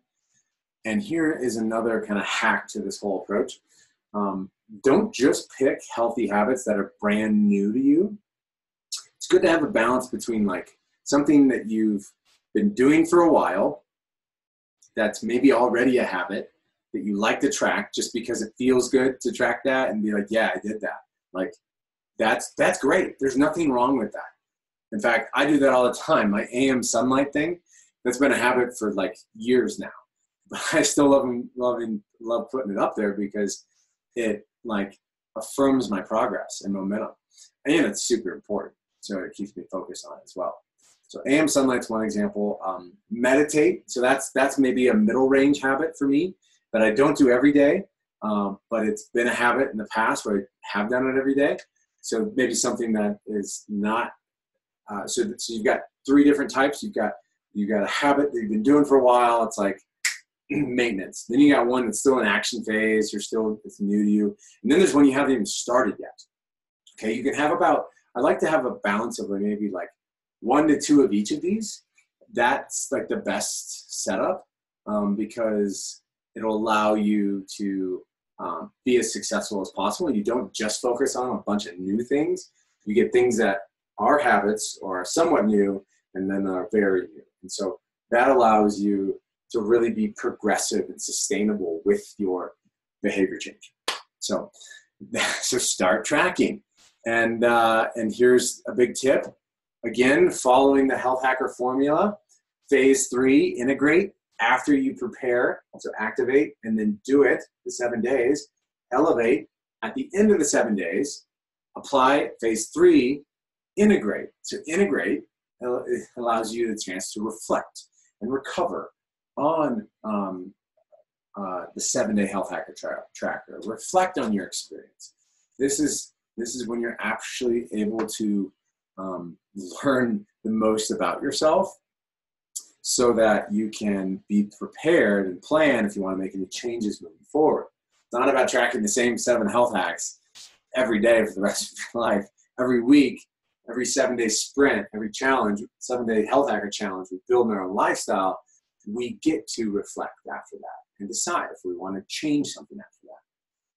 And here is another kind of hack to this whole approach. Don't just pick healthy habits that are brand new to you. It's good to have a balance between like something that you've been doing for a while that's maybe already a habit that you like to track just because it feels good to track that and be like, yeah, I did that. Like that's great. There's nothing wrong with that. In fact, I do that all the time. My AM sunlight thing, that's been a habit for like years now. But I still love putting it up there because it like affirms my progress and momentum. And it's super important. So it keeps me focused on it as well. So AM sunlight's one example. Meditate. So that's maybe a middle range habit for me that I don't do every day, but it's been a habit in the past where I have done it every day. So maybe something that is not. So you've got 3 different types. You've got a habit that you've been doing for a while. It's like maintenance. Then you got one that's still in action phase. It's new to you. And then there's one you haven't even started yet. Okay, you can have I like to have a balance of maybe like 1 to 2 of each of these. That's like the best setup because it'll allow you to be as successful as possible. You don't just focus on a bunch of new things. You get things that are habits or are somewhat new and then are very new. And so that allows you to really be progressive and sustainable with your behavior change. So start tracking. And here's a big tip. Again, following the health hacker formula, phase 3, integrate after you prepare. So activate and then do it the 7 days. Elevate at the end of the 7 days. Apply phase 3, integrate. So integrate allows you the chance to reflect and recover on the 7-day health hacker tracker. Reflect on your experience. This is when you're actually able to learn the most about yourself so that you can be prepared and plan if you want to make any changes moving forward. It's not about tracking the same 7 health hacks every day for the rest of your life every week, every 7-day sprint, every challenge, 7-day health hacker challenge, we build our own lifestyle, we get to reflect after that and decide if we want to change something after that.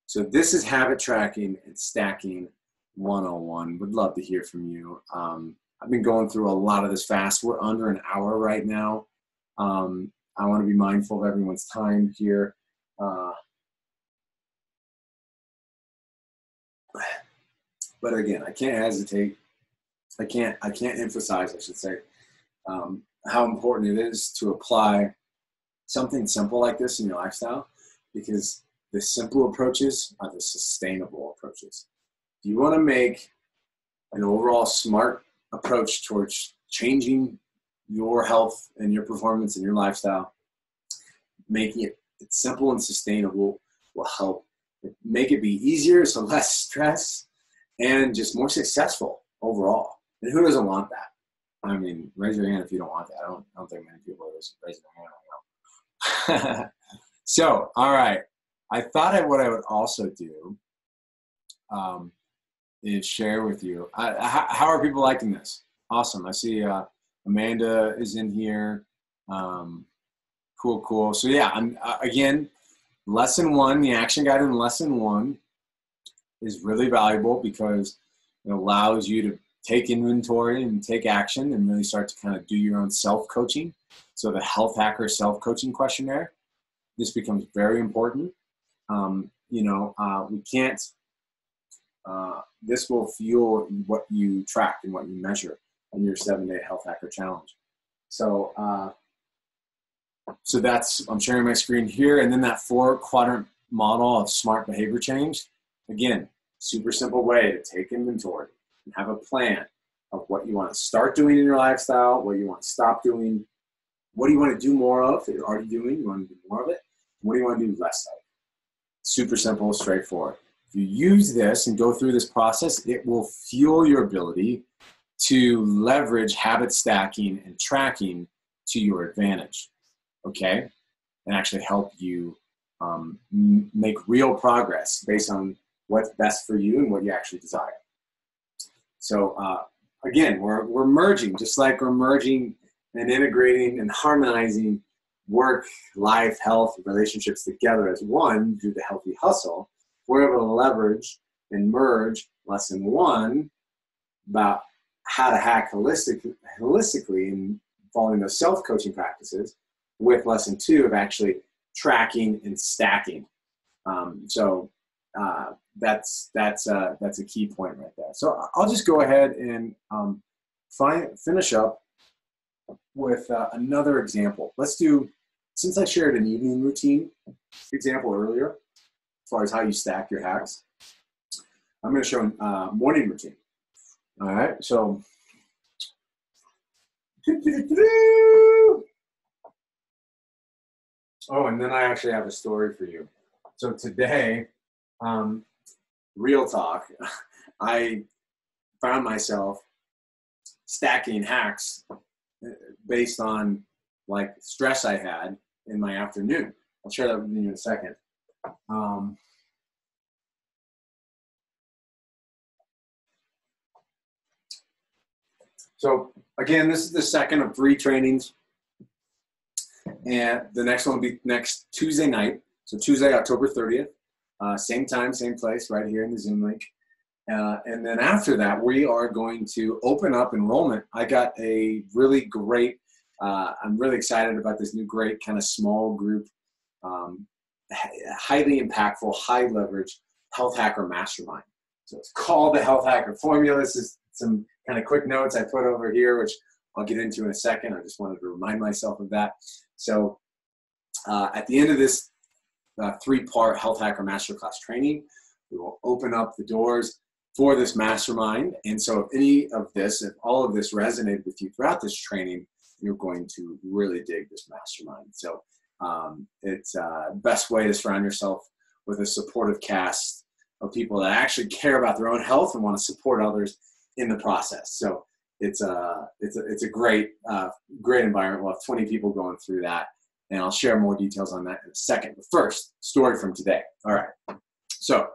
So this is habit tracking and stacking 101. Would love to hear from you. I've been going through a lot of this fast. We're under an hour right now. I want to be mindful of everyone's time here. But again, I can't hesitate. I can't emphasize, I should say, how important it is to apply something simple like this in your lifestyle, because the simple approaches are the sustainable approaches. If you want to make an overall smart approach towards changing your health and your performance and your lifestyle, making it simple and sustainable will help make it be easier, so less stress, and just more successful overall. And who doesn't want that? I mean, raise your hand if you don't want that. I don't think many people are raising their hand right now. So, all right. I thought what I would also do is share with you. How are people liking this? Awesome. I see Amanda is in here. Cool. So yeah, again, lesson 1, the action guide in lesson 1 is really valuable because it allows you to take inventory and take action and really start to kind of do your own self-coaching. So the Health Hacker self-coaching questionnaire, this becomes very important. We can't, this will fuel what you track and what you measure in your 7-day Health Hacker challenge. So that's, I'm sharing my screen here, and then that 4-quadrant model of smart behavior change. Again, super simple way to take inventory and have a plan of what you want to start doing in your lifestyle, what you want to stop doing, what do you want to do more of that you're already doing, you want to do more of it, what do you want to do less of. Super simple, straightforward. If you use this and go through this process, it will fuel your ability to leverage habit stacking and tracking to your advantage, okay? And actually help you make real progress based on what's best for you and what you actually desire. So again, we're merging, just like we're merging and integrating and harmonizing work, life, health, relationships together as one through the Healthy Hustle. We're able to leverage and merge lesson 1 about how to hack holistically and following those self-coaching practices with lesson 2 of actually tracking and stacking. That's a key point right there. So I'll just go ahead and finish up with another example. Let's do, since I shared an evening routine example earlier, as far as how you stack your hacks, I'm going to show a morning routine. All right, so oh, and then I actually have a story for you. So today, real talk, I found myself stacking hacks based on like stress I had in my afternoon. I'll share that with you in a second. So again, this is the second of 3 trainings, and the next one will be next Tuesday night. So Tuesday, October 30th, same time, same place, right here in the Zoom link. And then after that, we are going to open up enrollment. I got a really great, I'm really excited about this new great kind of small group, highly impactful, high leverage Health Hacker Mastermind. So it's called the Health Hacker Formula. This is some kind of quick notes I put over here, which I'll get into in a second. I just wanted to remind myself of that. So at the end of this 3-part Health Hacker Masterclass training, we will open up the doors for this mastermind. And so if any of this, if all of this resonated with you throughout this training, you're going to really dig this mastermind. So it's the best way to surround yourself with a supportive cast of people that actually care about their own health and want to support others in the process. So it's a great environment. We'll have 20 people going through that, and I'll share more details on that in a second. But first, story from today. All right. So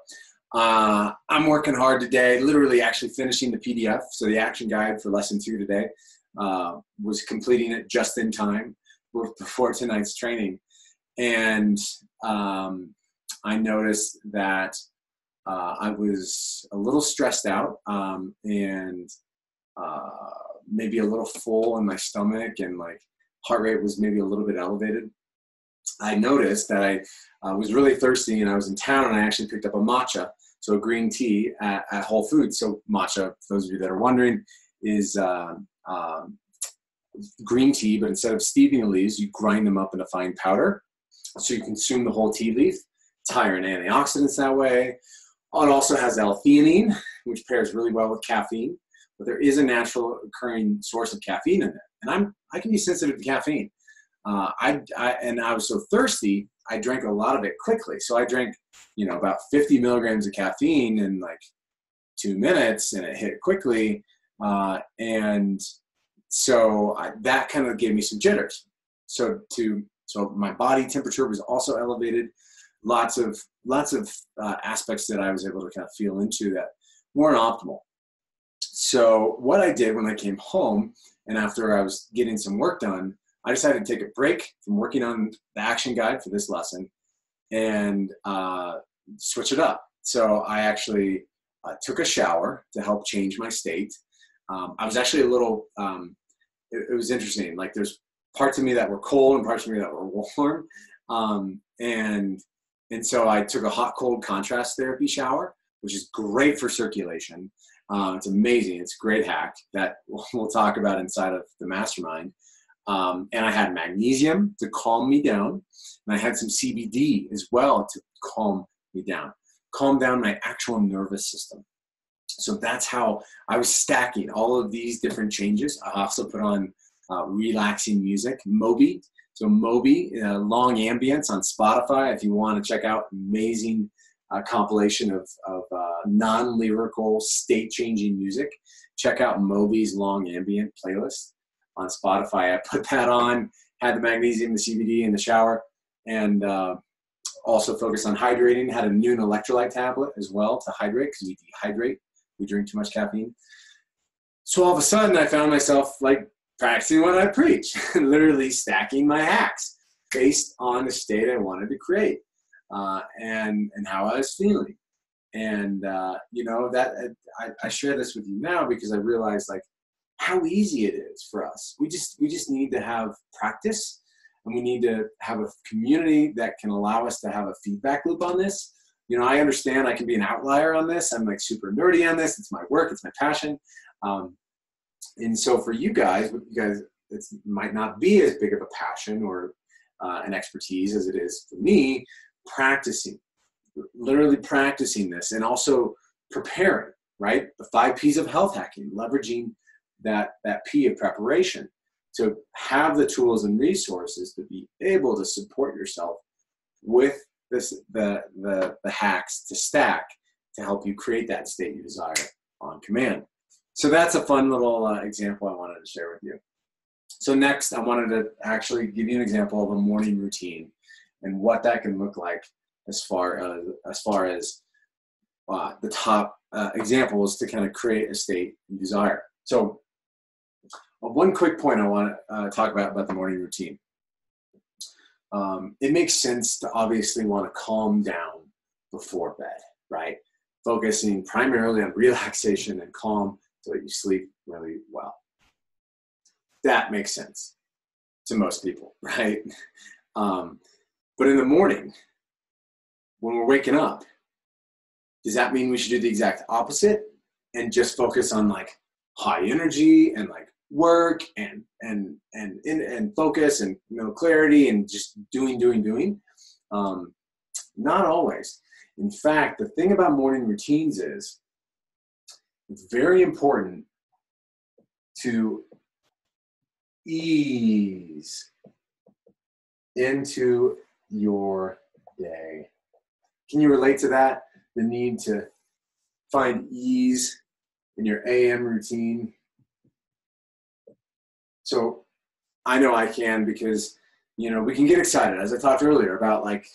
I'm working hard today, literally actually finishing the PDF. So the action guide for lesson 2 today, was completing it just in time before tonight's training. And I noticed that I was a little stressed out, and maybe a little full in my stomach, and like heart rate was maybe a little bit elevated. I noticed that I was really thirsty, and I was in town, and I actually picked up a matcha, so a green tea at Whole Foods. So matcha, for those of you that are wondering, is green tea, but instead of steeping the leaves, you grind them up into fine powder. So you consume the whole tea leaf. It's higher in antioxidants that way. It also has L-theanine, which pairs really well with caffeine. But there is a natural occurring source of caffeine in there, and I can be sensitive to caffeine. And I was so thirsty, I drank a lot of it quickly. So I drank, about 50 milligrams of caffeine in like 2 minutes, and it hit quickly. And so that kind of gave me some jitters. So my body temperature was also elevated. Lots of aspects that I was able to kind of feel into that weren't optimal. So what I did when I came home, and after I was getting some work done, I decided to take a break from working on the action guide for this lesson and switch it up. So I actually took a shower to help change my state. I was actually a little, it was interesting. Like there's parts of me that were cold and parts of me that were warm. And so I took a hot-cold contrast therapy shower, which is great for circulation. It's amazing. It's a great hack that we'll talk about inside of the mastermind. And I had magnesium to calm me down. And I had some CBD as well to calm me down, calm down my actual nervous system. So that's how I was stacking all of these different changes. I also put on relaxing music, Moby. So Moby, long ambience on Spotify. If you want to check out amazing compilation of non-lyrical state-changing music, check out Moby's long ambient playlist on Spotify. I put that on, had the magnesium, the CBD in the shower, and also focused on hydrating. Had a noon electrolyte tablet as well to hydrate, because we dehydrate. We drink too much caffeine. So all of a sudden I found myself like practicing what I preach, literally stacking my hacks based on the state I wanted to create, and how I was feeling. And that I share this with you now because I realized like how easy it is for us. We just need to have practice, and we need to have a community that can allow us to have a feedback loop on this. I understand I can be an outlier on this. I'm like super nerdy on this. It's my work. It's my passion. And so for you guys, it might not be as big of a passion or an expertise as it is for me. Literally practicing this, and also preparing, right? The 5 P's of health hacking, leveraging that P of preparation to have the tools and resources to be able to support yourself with the hacks to stack to help you create that state you desire on command. So that's a fun little example I wanted to share with you. So next, I wanted to actually give you an example of a morning routine and what that can look like as far as the top examples to kind of create a state you desire. So one quick point I want to talk about the morning routine. It makes sense to obviously want to calm down before bed, right? Focusing primarily on relaxation and calm so that you sleep really well. That makes sense to most people, right? But in the morning, when we're waking up, does that mean we should do the exact opposite and just focus on like high energy and like work and focus and clarity and just doing? Not always. In fact, the thing about morning routines is it's very important to ease into your day. Can you relate to that? The need to find ease in your AM routine? So I know I can, because we can get excited, as I talked earlier, about like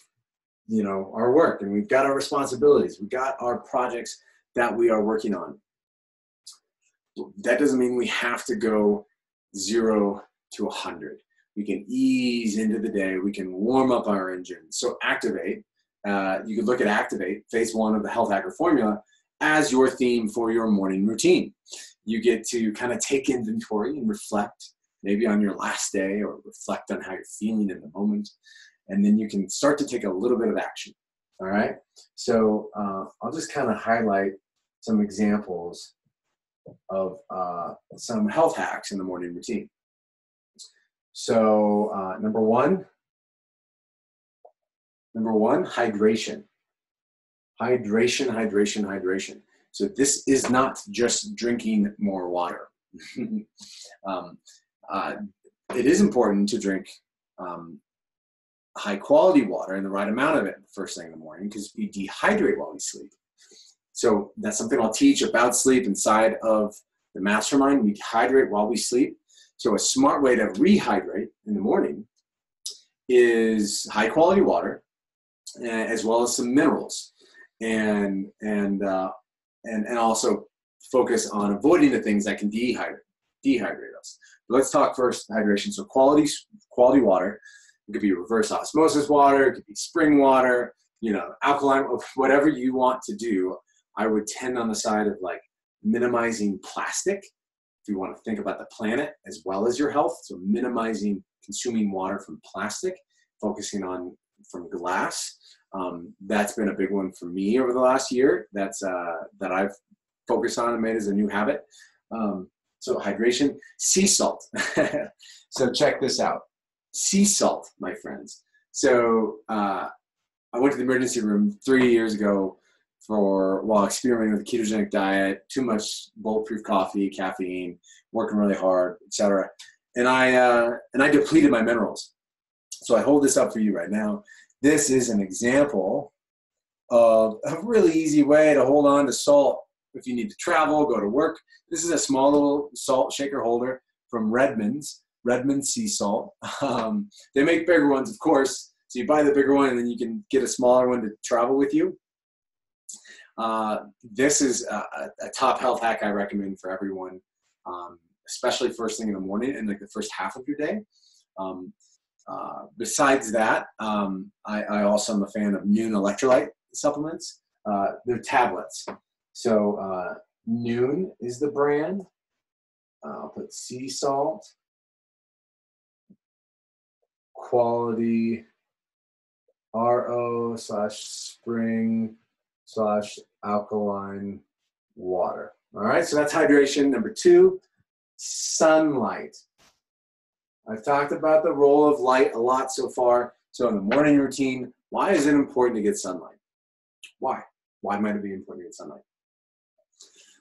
our work, and we've got our responsibilities. We've got our projects that we are working on. That doesn't mean we have to go 0 to 100. We can ease into the day. We can warm up our engine. So activate, you could look at activate, phase 1 of the Health Hacker Formula, as your theme for your morning routine. You get to kind of take inventory and reflect, maybe on your last day, or reflect on how you're feeling in the moment. And then you can start to take a little bit of action. All right. So I'll just kind of highlight some examples of some health hacks in the morning routine. So number one, hydration. Hydration. So this is not just drinking more water. It is important to drink high quality water and the right amount of it first thing in the morning, because we dehydrate while we sleep. So that's something I'll teach about sleep inside of the mastermind. We dehydrate while we sleep. So a smart way to rehydrate in the morning is high quality water, as well as some minerals, and also focus on avoiding the things that can dehydrate us. But let's talk first hydration. So quality water. It could be reverse osmosis water. It could be spring water. Alkaline, whatever you want to do. I would tend on the side of like minimizing plastic, if you want to think about the planet as well as your health. So minimizing consuming water from plastic, focusing on from glass. That's been a big one for me over the last year. That I've focused on and made as a new habit. So hydration, sea salt. So check this out. Sea salt, my friends. So I went to the emergency room 3 years ago while experimenting with a ketogenic diet, too much bulletproof coffee, caffeine, working really hard, etc. And I depleted my minerals. So I hold this up for you right now. This is an example of a really easy way to hold on to salt if you need to travel, go to work. This is a small little salt shaker holder from Redmond sea salt. They make bigger ones, of course. So you buy the bigger one and then you can get a smaller one to travel with you. This is a top health hack I recommend for everyone, especially first thing in the morning and like the first half of your day. Besides that, I also am a fan of Noon electrolyte supplements. They're tablets. So Noon is the brand. I'll put sea salt, quality, RO/spring/alkaline water. All right, so that's hydration. Number 2, sunlight. I've talked about the role of light a lot so far. So in the morning routine, why is it important to get sunlight? Why? Why might it be important to get sunlight?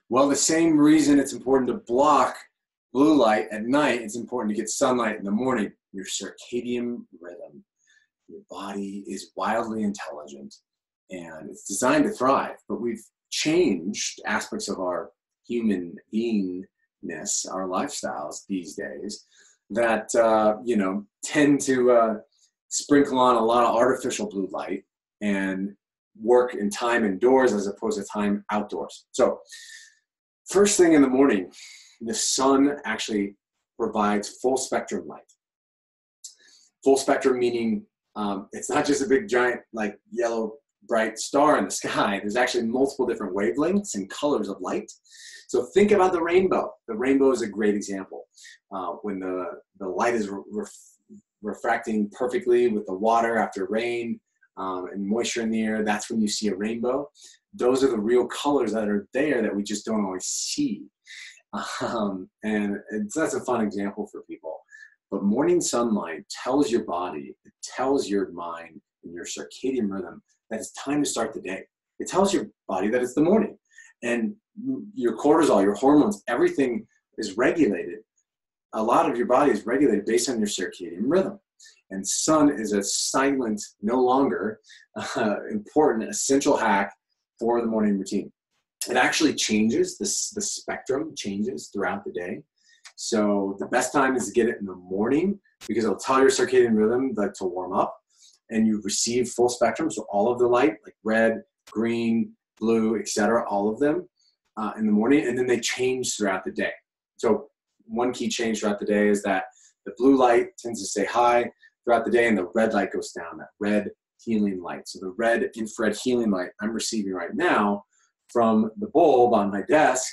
Well, the same reason it's important to block blue light at night, it's important to get sunlight in the morning. Your circadian rhythm. Your body is wildly intelligent and it's designed to thrive, but we've changed aspects of our human beingness, our lifestyles these days that, tend to sprinkle on a lot of artificial blue light and work in time indoors as opposed to time outdoors. So first thing in the morning, the sun actually provides full spectrum light. Full spectrum meaning it's not just a big giant like yellow bright star in the sky. There's actually multiple different wavelengths and colors of light. So think about the rainbow. The rainbow is a great example. When the light is refracting perfectly with the water after rain and moisture in the air, that's when you see a rainbow. Those are the real colors that are there that we just don't always see. And so that's a fun example for people. But morning sunlight tells your body, it tells your mind and your circadian rhythm that it's time to start the day. It tells your body that it's the morning. And your cortisol, your hormones, everything is regulated. A lot of your body is regulated based on your circadian rhythm. And sun is a silent, no longer important, essential hack for the morning routine. It actually changes, the spectrum changes throughout the day. So the best time is to get it in the morning because it'll tell your circadian rhythm to warm up. and you receive full spectrum, so all of the light, like red, green, blue, etc., all of them in the morning, and then they change throughout the day. So one key change throughout the day is that the blue light tends to stay high throughout the day, and the red light goes down, that red healing light. So the red infrared healing light I'm receiving right now from the bulb on my desk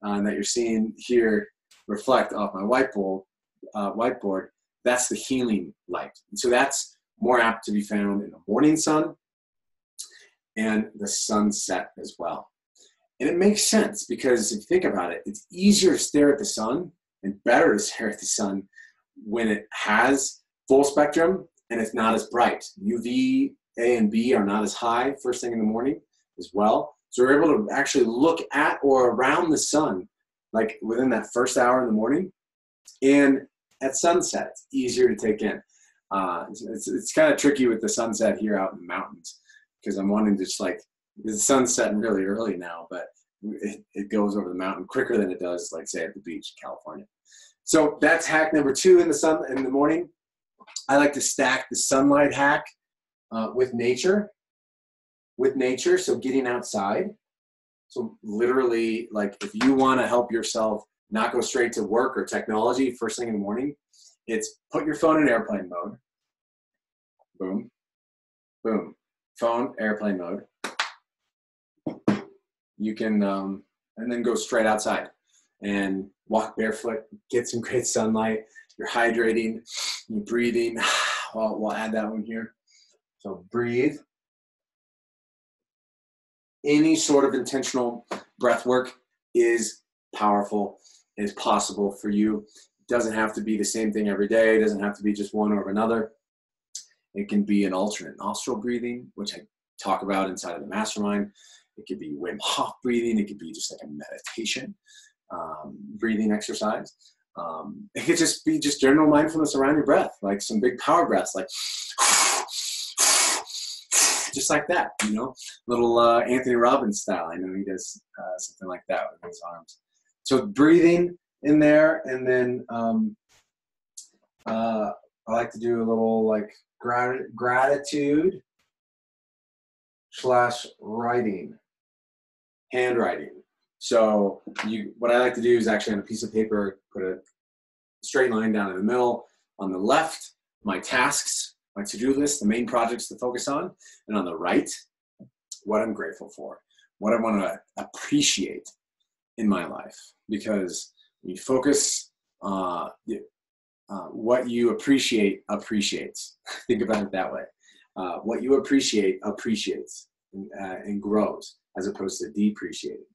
that you're seeing here reflect off my whiteboard, that's the healing light. And so that's more apt to be found in the morning sun and the sunset as well. And it makes sense because if you think about it, it's easier to stare at the sun and better to stare at the sun when it has full spectrum and it's not as bright. UV A and B are not as high first thing in the morning as well. So we're able to actually look at or around the sun like within that first hour in the morning. And at sunset, it's easier to take in. It's kind of tricky with the sunset here out in the mountains because I'm wanting to just like, the sun's setting really early now, but it goes over the mountain quicker than it does, like say at the beach in California. So that's hack number 2 in the morning. I like to stack the sunlight hack with nature. So getting outside. So literally, like if you want to help yourself not go straight to work or technology first thing in the morning, it's put your phone in airplane mode. Boom, boom, phone, airplane mode. You can, and then go straight outside and walk barefoot, get some great sunlight. You're hydrating, you're breathing. We'll add that one here. So breathe. Any sort of intentional breath work is powerful, is possible for you. It doesn't have to be the same thing every day. It doesn't have to be just one over another. It can be an alternate nostril breathing, which I talk about inside of the mastermind. It could be Wim Hof breathing. It could be just like a meditation breathing exercise. It could just be just general mindfulness around your breath, like some big power breaths, like just like that, you know, little Anthony Robbins style. I know he does something like that with his arms. So breathing in there, and then I like to do a little like gratitude / writing, handwriting. So what I like to do is actually on a piece of paper, put a straight line down in the middle. On the left, my tasks, my to-do list, the main projects to focus on. And on the right, what I'm grateful for, what I want to appreciate in my life. Because when you focus, what you appreciate appreciates. Think about it that way. What you appreciate appreciates and grows as opposed to depreciating.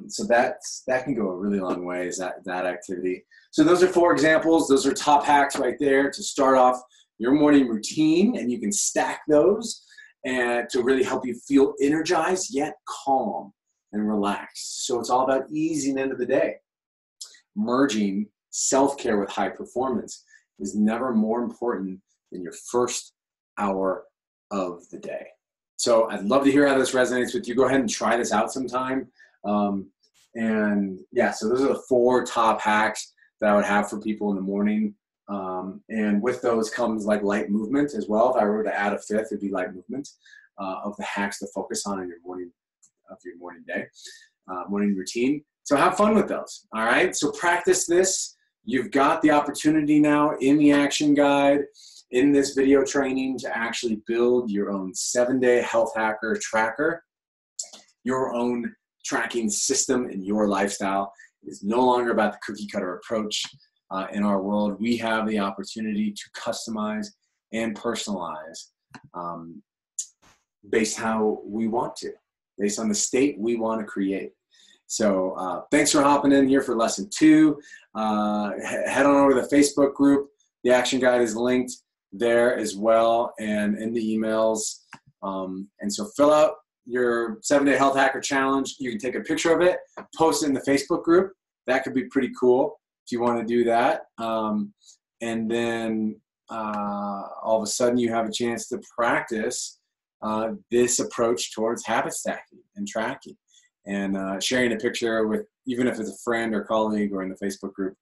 So that can go a really long way, is that activity. So those are 4 examples. Those are top hacks right there to start off your morning routine, and you can stack those and to really help you feel energized yet calm and relaxed. So it's all about easing into the day. Merging self-care with high performance is never more important than your first hour of the day. So I'd love to hear how this resonates with you. Go ahead and try this out sometime. And yeah, so those are the 4 top hacks that I would have for people in the morning. And with those comes like light movement as well. If I were to add a 5th, it'd be light movement of the hacks to focus on in your morning day, morning routine. So have fun with those. All right. So practice this. You've got the opportunity now in the action guide, in this video training, to actually build your own 7-day health hacker tracker, your own tracking system in your lifestyle. It is no longer about the cookie cutter approach. In our world, we have the opportunity to customize and personalize based how we want to, based on the state we want to create. So thanks for hopping in here for lesson 2. Head on over to the Facebook group. The action guide is linked there as well, and in the emails. And so fill out your 7-day health hacker challenge. You can take a picture of it, post it in the Facebook group. That could be pretty cool if you want to do that. And then all of a sudden you have a chance to practice this approach towards habit stacking and tracking. And sharing a picture with, even if it's a friend or colleague or in the Facebook group,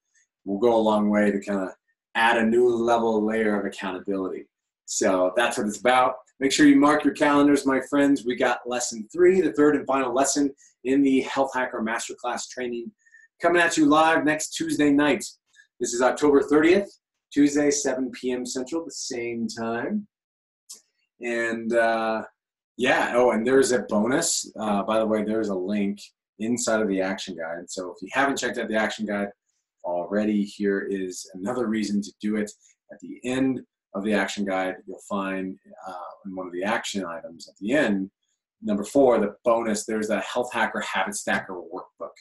will go a long way to kind of add a new layer of accountability So that's what it's about. Make sure you mark your calendars, my friends. We got lesson 3, the third and final lesson in the Health Hacker Masterclass training, coming at you live next Tuesday night. This is October 30th, Tuesday, 7 p.m. Central, the same time. And yeah, oh, and there's a bonus. By the way, there's a link inside of the action guide. So if you haven't checked out the action guide already, here is another reason to do it. At the end of the action guide, you'll find in one of the action items at the end, number 4, the bonus, there's a Health Hacker Habit Stacker workbook.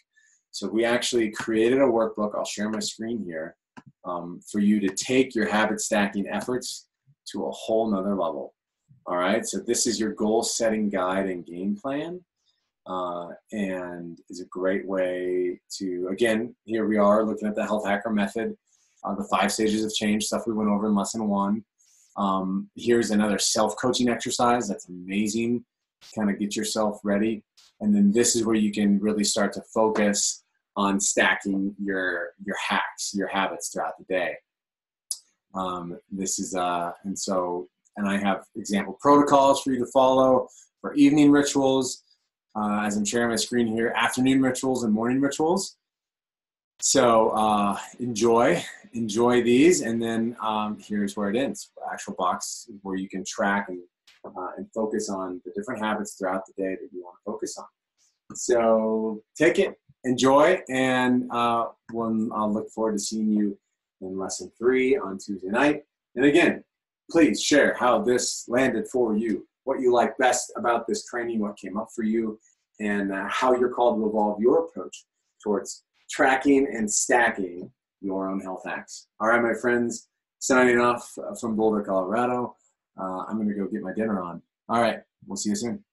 So we actually created a workbook. I'll share my screen here for you to take your habit stacking efforts to a whole nother level. All right, so this is your goal setting guide and game plan, and is a great way to, again, here we are looking at the Health Hacker method, the 5 stages of change, stuff we went over in lesson 1. Here's another self-coaching exercise that's amazing, kind of get yourself ready. And then this is where you can really start to focus on stacking your hacks, your habits throughout the day. This is, and I have example protocols for you to follow for evening rituals, as I'm sharing my screen here, afternoon rituals and morning rituals. So enjoy these, and then here's where it ends. Actual box where you can track and focus on the different habits throughout the day that you want to focus on. So take it, enjoy, and I'll look forward to seeing you in lesson 3 on Tuesday night. And again, please share how this landed for you, what you like best about this training, what came up for you, and how you're called to evolve your approach towards tracking and stacking your own health hacks. All right, my friends, signing off from Boulder, Colorado. I'm going to go get my dinner on. All right, we'll see you soon.